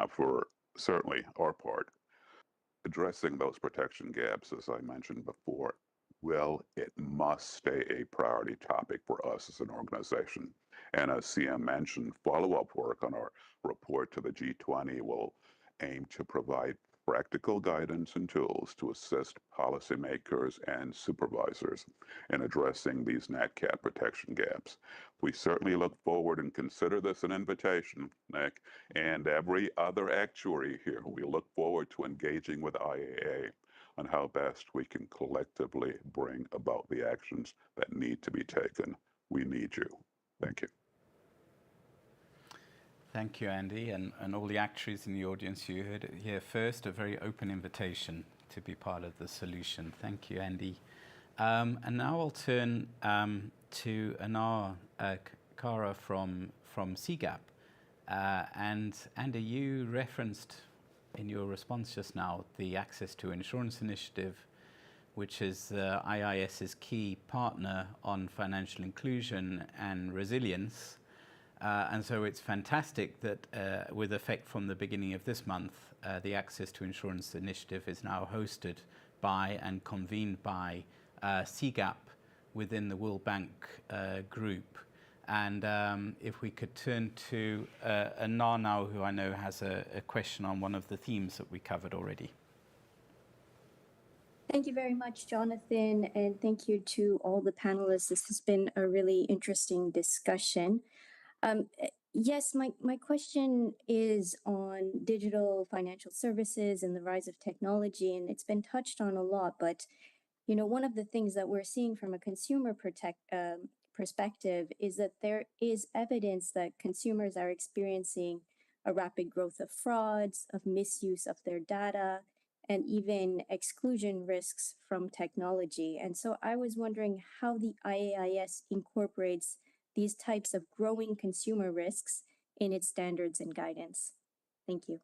For certainly our part, addressing those protection gaps, as I mentioned before, it must stay a priority topic for us as an organization. And as CM mentioned, follow-up work on our report to the G20 will aim to provide practical guidance and tools to assist policymakers and supervisors in addressing these NatCat protection gaps. We certainly look forward and consider this an invitation, Nick, and every other actuary here. We look forward to engaging with IAA on how best we can collectively bring about the actions that need to be taken. We need you. Thank you. Thank you, Andy, and all the actuaries in the audience. You heard it here first, a very open invitation to be part of the solution. Thank you, Andy. And now I'll turn to Anar Kara from CGAP. And Andy, you referenced in your response just now the Access to Insurance Initiative, which is IAIS's key partner on financial inclusion and resilience. And so it's fantastic that with effect from the beginning of this month, the Access to Insurance Initiative is now hosted by and convened by CGAP within the World Bank group. And if we could turn to Anar now, who I know has a question on one of the themes that we covered already. Thank you very much, Jonathan, and thank you to all the panelists. This has been a really interesting discussion. Yes, my question is on digital financial services and the rise of technology, and it's been touched on a lot, but you know, one of the things that we're seeing from a consumer perspective is that there is evidence that consumers are experiencing a rapid growth of frauds, of misuse of their data, and even exclusion risks from technology. And so I was wondering how the IAIS incorporates these types of growing consumer risks in its standards and guidance. Thank you.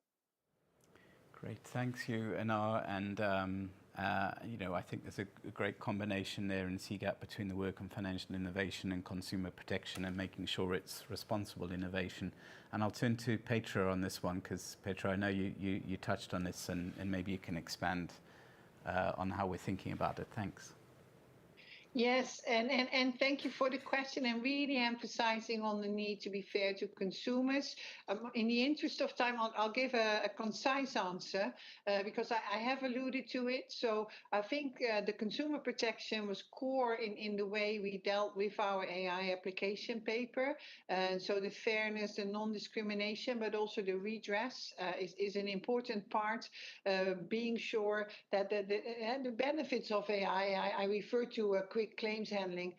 Great, thanks you, Anar. And you know, I think there's a great combination there in CGAP between the work on financial innovation and consumer protection and making sure it's responsible innovation. And I'll turn to Petra on this one, because Petra, I know you touched on this, and maybe you can expand on how we're thinking about it. Thanks. Yes, and thank you for the question, and really emphasizing on the need to be fair to consumers. In the interest of time, I'll give a concise answer because I have alluded to it. So I think the consumer protection was core in the way we dealt with our AI application paper. So the fairness, the non-discrimination, but also the redress is an important part, being sure that the benefits of AI, I refer to a quick claims handling,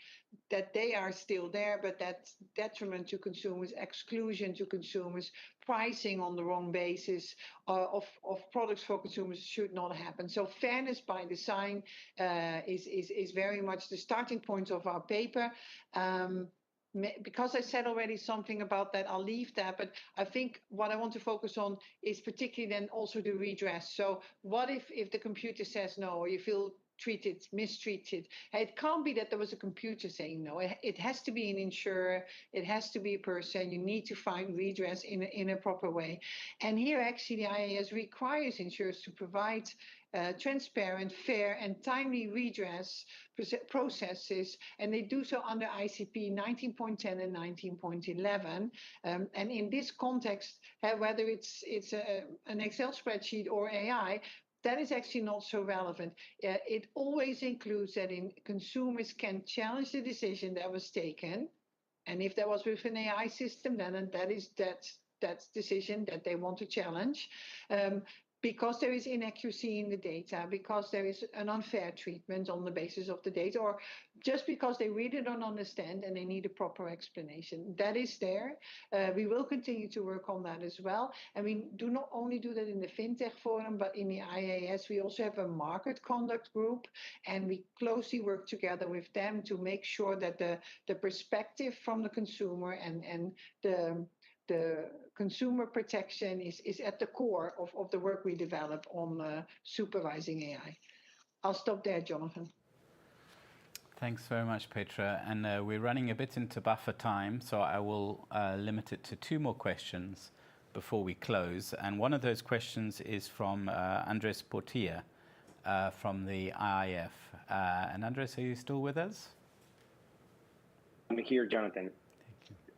that they are still there, but that's detriment to consumers, exclusion to consumers, pricing on the wrong basis of products for consumers should not happen. So fairness by design is very much the starting point of our paper. Because I said already something about that, I'll leave that. But I think what I want to focus on is particularly then also the redress. So what if the computer says no, or you feel mistreated? It can't be that there was a computer saying no. It has to be an insurer. It has to be a person. You need to find redress in a proper way. And here actually the IAIS requires insurers to provide transparent, fair, and timely redress processes, and they do so under ICP 19.10 and 19.11. And in this context, whether it's an Excel spreadsheet or AI, that is actually not so relevant. It always includes that consumers can challenge the decision that was taken. And if that was with an AI system, then that's decision that they want to challenge. Because there is inaccuracy in the data, because there is an unfair treatment on the basis of the data, or just because they really don't understand and they need a proper explanation. That is there. We will continue to work on that as well. And we do not only do that in the FinTech Forum, but in the IAIS, we also have a market conduct group, and we closely work together with them to make sure that the perspective from the consumer and the consumer protection is at the core of the work we develop on supervising AI. I'll stop there, Jonathan. Thanks very much, Petra. And we're running a bit into buffer time, so I will limit it to 2 more questions. before we close. And one of those questions is from Andres Portilla from the IIF. And Andres, are you still with us? I'm here, Jonathan.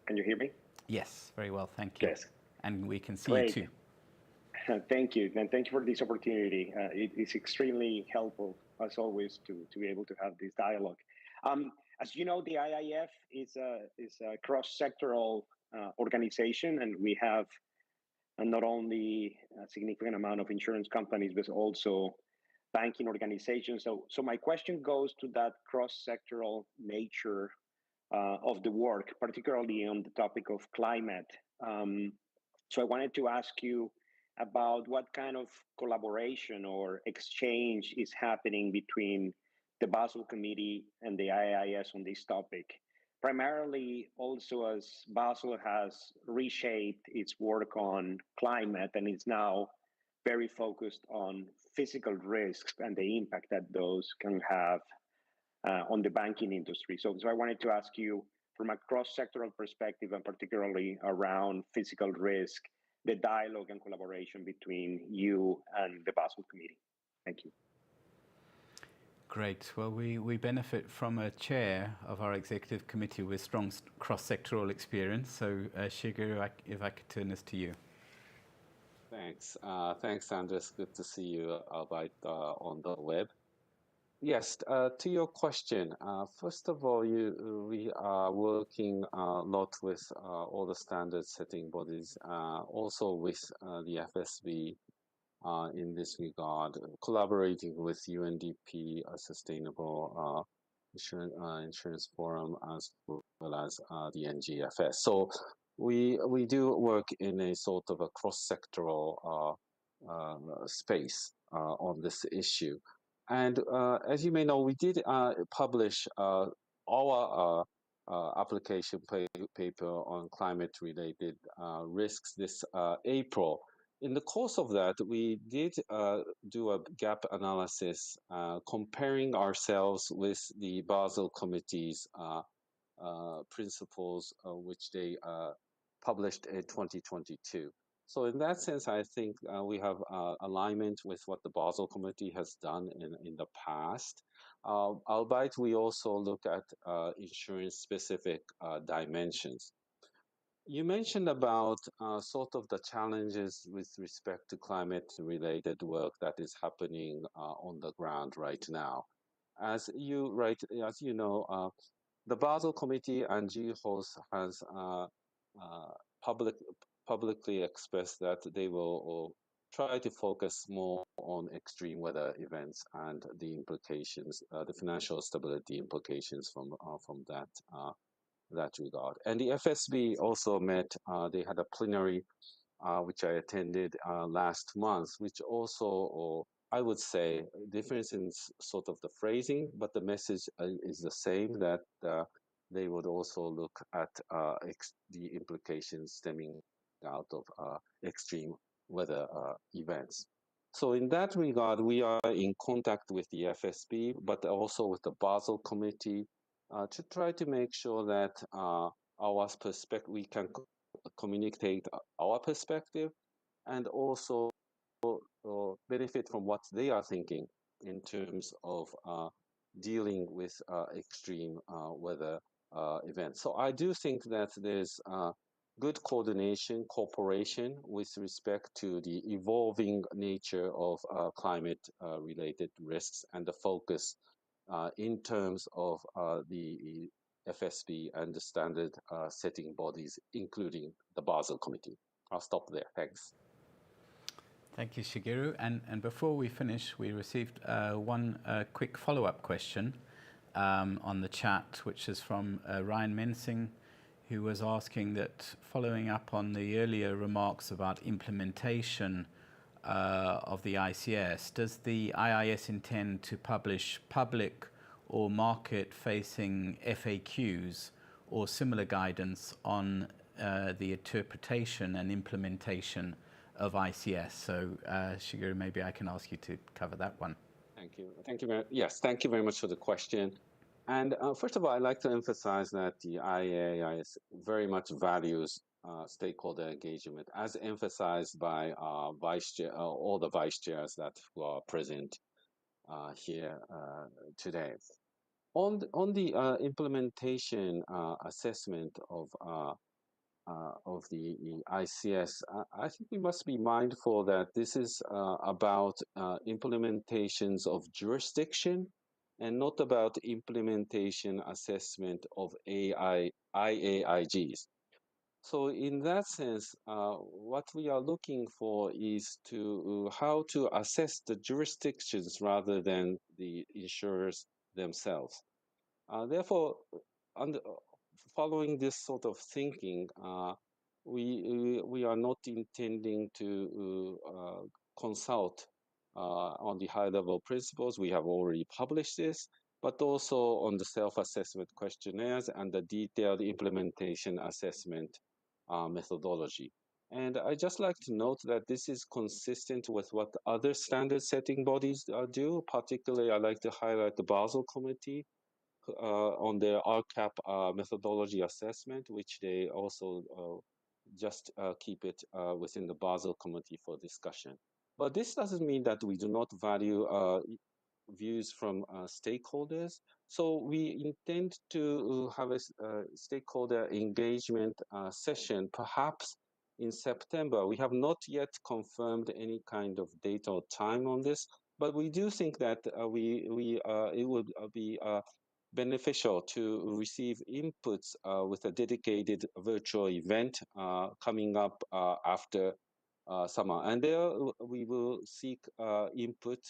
Can you hear me? Yes, very well, thank you. Yes. And we can see Great. you too. Thank you, and thank you for this opportunity. It is extremely helpful, as always, to be able to have this dialogue. As you know, the IIF is a cross-sectoral organization, and we have not only a significant amount of insurance companies, but also banking organizations. So my question goes to that cross-sectoral nature of the work, particularly on the topic of climate. So I wanted to ask you about what kind of collaboration or exchange is happening between the Basel Committee and the IAIS on this topic. Primarily also as Basel has reshaped its work on climate and is now very focused on physical risks and the impact that those can have on the banking industry. So I wanted to ask you, from a cross-sectoral perspective, and particularly around physical risk, the dialogue and collaboration between you and the Basel Committee. Thank you. Great. Well, we benefit from a chair of our executive committee with strong cross-sectoral experience. So, Shigeru, if I could turn this to you. Thanks. Thanks, Andres. Good to see you, albeit on the web. Yes, to your question, first of all, we are working a lot with all the standard setting bodies, also with the FSB in this regard, collaborating with UNDP, a Sustainable Insurance Forum, as well as the NGFS. So we do work in a sort of a cross-sectoral space on this issue. And as you may know, we did publish our application paper on climate-related risks this April. In the course of that, we did do a gap analysis comparing ourselves with the Basel Committee's principles, which they published in 2022. So in that sense, I think we have alignment with what the Basel Committee has done in the past. Albeit we also look at insurance-specific dimensions. You mentioned about sort of the challenges with respect to climate-related work that is happening on the ground right now. As you know, the Basel Committee and GHOS has publicly expressed that they will try to focus more on extreme weather events and the implications, the financial stability implications from that regard. And the FSB also met, they had a plenary which I attended last month, which also, I would say, difference in sort of the phrasing, but the message is the same, that they would also look at the implications stemming out of extreme weather events. So in that regard, we are in contact with the FSB, but also with the Basel Committee to try to make sure that our perspective, we can communicate our perspective and also benefit from what they are thinking in terms of dealing with extreme weather events. So I do think that there's good coordination, cooperation with respect to the evolving nature of climate-related risks and the focus in terms of the FSB and the standard setting bodies, including the Basel Committee. I'll stop there. Thanks. Thank you, Shigeru. And before we finish, we received one quick follow-up question on the chat, which is from Ryan Mensing, who was asking that, following up on the earlier remarks about implementation of the ICS, does the IIS intend to publish public or market-facing FAQs or similar guidance on the interpretation and implementation of ICS? So, Shigeru, maybe I can ask you to cover that one. Thank you. Thank you thank you very much for the question. And first of all, I'd like to emphasize that the IAIS very much values stakeholder engagement, as emphasized by vice chair, all the vice chairs that who are present here today. On the implementation assessment of the ICS, I think we must be mindful that this is about implementations of jurisdiction and not about implementation assessment of IAIGs. So in that sense, what we are looking for is to how to assess the jurisdictions rather than the insurers themselves. Therefore, under, following this sort of thinking, we are not intending to consult on the high-level principles. We have already published this, but also on the self-assessment questionnaires and the detailed implementation assessment methodology. And I just like to note that this is consistent with what other standard setting bodies do. Particularly, I like to highlight the Basel Committee on their RCAP methodology assessment, which they also just keep it within the Basel Committee for discussion. But this doesn't mean that we do not value views from stakeholders. So we intend to have a stakeholder engagement session, perhaps in September. We have not yet confirmed any kind of date or time on this, but we do think that it would be beneficial to receive inputs with a dedicated virtual event coming up after summer. And there we will seek input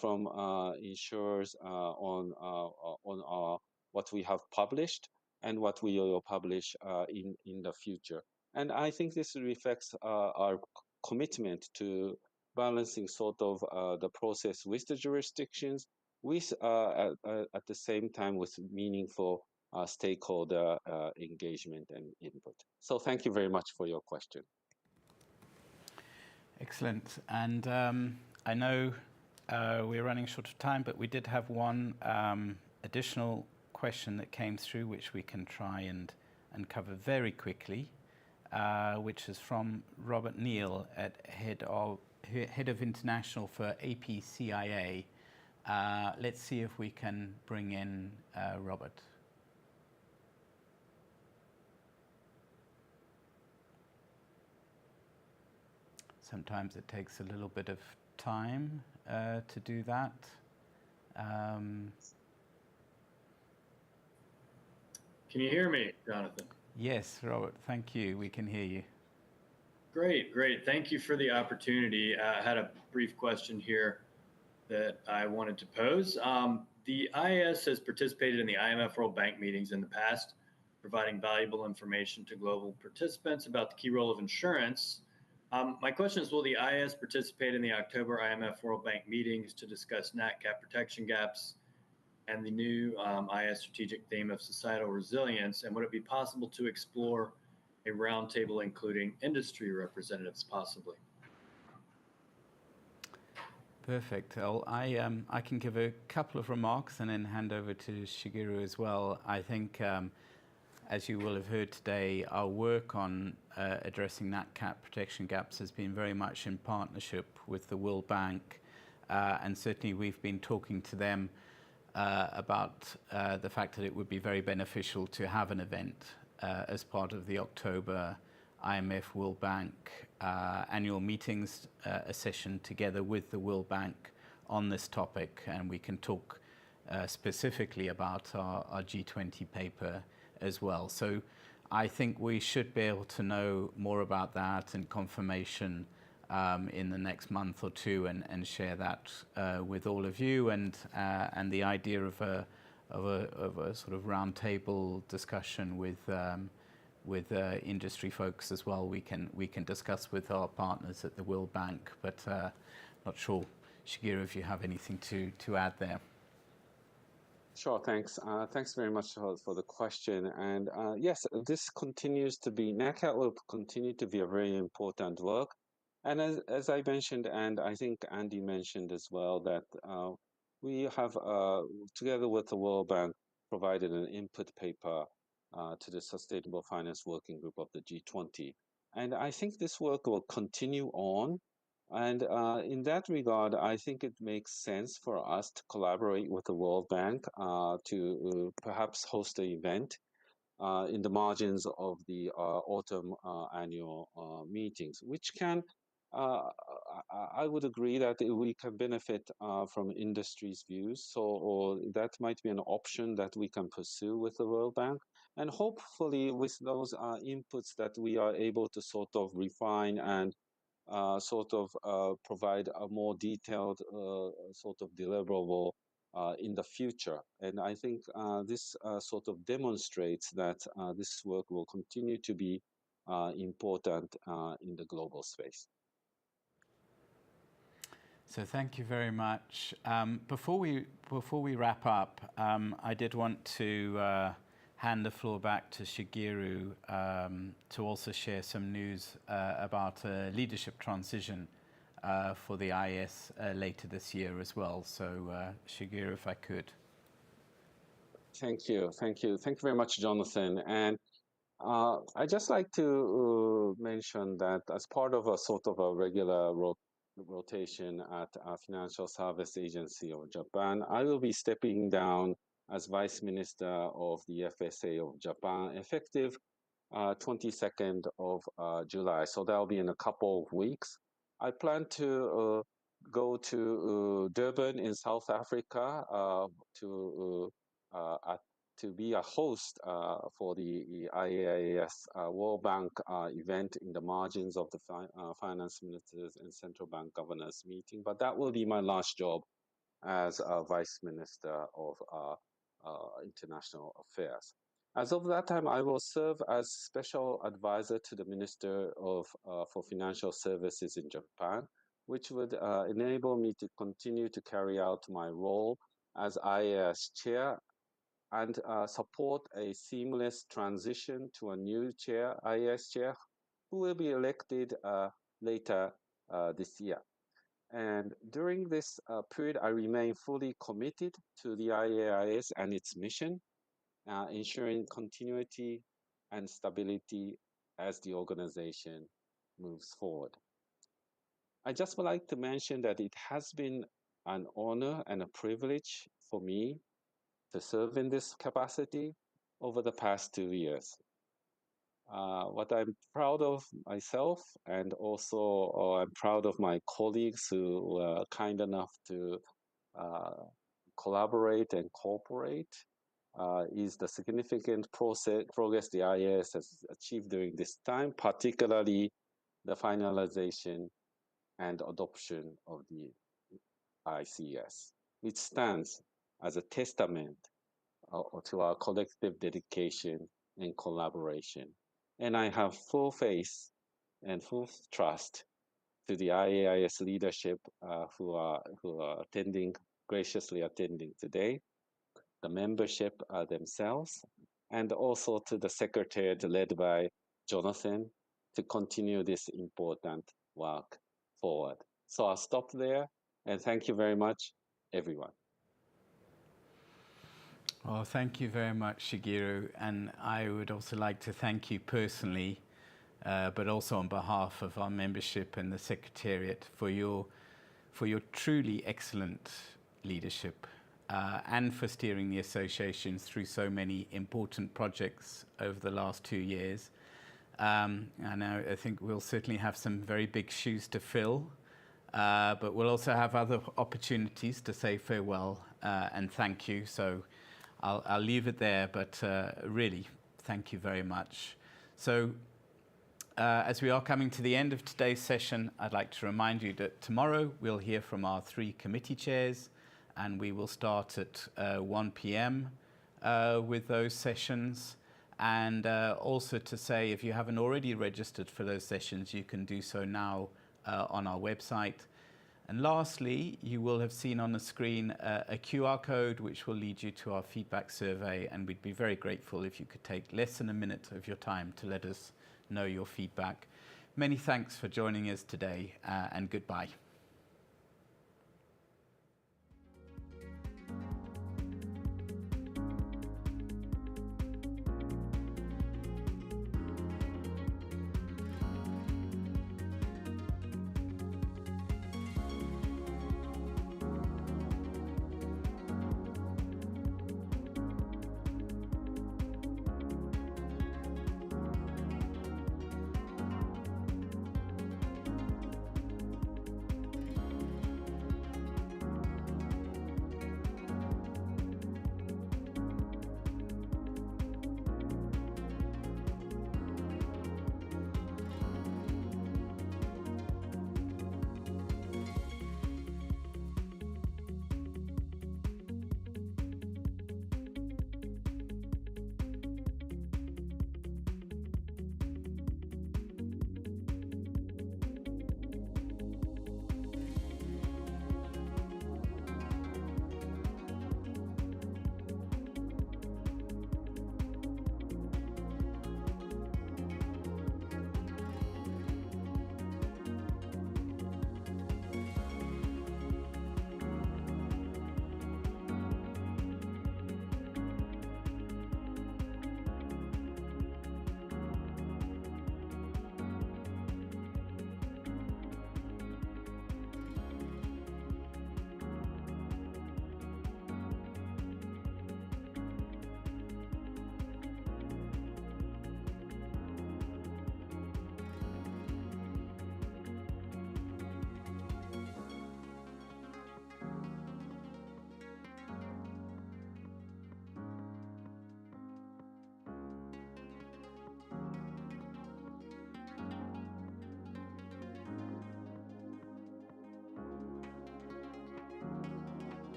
from insurers on what we have published and what we will publish in the future. And I think this reflects our commitment to balancing sort of the process with the jurisdictions, with at the same time with meaningful stakeholder engagement and input. So thank you very much for your question. Excellent. And I know we're running short of time, but we did have one additional question that came through, which we can try and cover very quickly, which is from Robert Neal, at head of international for APCIA. Let's see if we can bring in Robert. Sometimes it takes a little bit of time to do that. Can you hear me, Jonathan? Yes, Robert, thank you. We can hear you. Great, great. Thank you for the opportunity. I had a brief question here that I wanted to pose. The IAIS has participated in the IMF World Bank meetings in the past, providing valuable information to global participants about the key role of insurance. My question is, will the IAIS participate in the October IMF World Bank meetings to discuss NatCat protection gaps and the new IAIS strategic theme of societal resilience? And would it be possible to explore a roundtable including industry representatives possibly? Perfect. Well, I can give a couple of remarks and then hand over to Shigeru as well. I think, as you will have heard today, our work on addressing NatCat protection gaps has been very much in partnership with the World Bank, and certainly we've been talking to them about the fact that it would be very beneficial to have an event as part of the October IMF World Bank annual meetings, a session together with the World Bank on this topic, and we can talk specifically about our G20 paper as well. So I think we should be able to know more about that and confirmation in the next month or two, and share that with all of you, and the idea of a sort of roundtable discussion with industry folks as well. We can discuss with our partners at the World Bank, but not sure, Shigeru, if you have anything to add there. Sure, thanks. Thanks very much for the question. And yes, this continues to be, NatCat will continue to be a very important work. And as I mentioned, and I think Andy mentioned as well, that we have, together with the World Bank, provided an input paper to the Sustainable Finance Working Group of the G20. And I think this work will continue on. And in that regard, I think it makes sense for us to collaborate with the World Bank to perhaps host an event in the margins of the autumn annual meetings, which can, I would agree that we can benefit from industry's views. So that might be an option that we can pursue with the World Bank. And hopefully with those inputs that we are able to sort of refine and provide a more detailed sort of deliverable in the future. And I think this sort of demonstrates that this work will continue to be important in the global space. So thank you very much. Before we wrap up, I did want to hand the floor back to Shigeru to also share some news about a leadership transition for the IAIS later this year as well. So Shigeru, if I could. Thank you very much, Jonathan. And I'd just like to mention that as part of a sort of a regular rotation at a financial service agency of Japan, I will be stepping down as Vice Minister of the FSA of Japan, effective 22nd of July. So that'll be in a couple of weeks. I plan to go to Durban in South Africa to be a host for the IAIS World Bank event in the margins of the finance ministers and central bank governors meeting. But that will be my last job as a Vice Minister of International Affairs. As of that time, I will serve as special advisor to the Minister for Financial Services in Japan, which would enable me to continue to carry out my role as IAIS chair and support a seamless transition to a new chair, IAIS chair, who will be elected later this year. And during this period, I remain fully committed to the IAIS and its mission, ensuring continuity and stability as the organization moves forward. I just would like to mention that it has been an honor and a privilege for me to serve in this capacity over the past 2 years. What I'm proud of myself, and also I'm proud of my colleagues who were kind enough to collaborate and cooperate, is the significant progress the IAIS has achieved during this time, particularly the finalization and adoption of the ICS. It stands as a testament to our collective dedication and collaboration. And I have full faith and full trust to the IAIS leadership who are graciously attending today, the membership themselves, and also to the secretariat led by Jonathan to continue this important work forward. So I'll stop there, and thank you very much, everyone. Well, thank you very much, Shigeru. And I would also like to thank you personally, but also on behalf of our membership and the Secretariat for your truly excellent leadership and for steering the associations through so many important projects over the last 2 years. And I think we'll certainly have some very big shoes to fill, but we'll also have other opportunities to say farewell and thank you. So I'll leave it there, but really, thank you very much. So as we are coming to the end of today's session, I'd like to remind you that tomorrow we'll hear from our 3 committee chairs, and we will start at 1 p.m. With those sessions. And also to say, if you haven't already registered for those sessions, you can do so now on our website. And lastly, you will have seen on the screen a QR code which will lead you to our feedback survey, and we'd be very grateful if you could take less than a minute of your time to let us know your feedback. Many thanks for joining us today, and goodbye.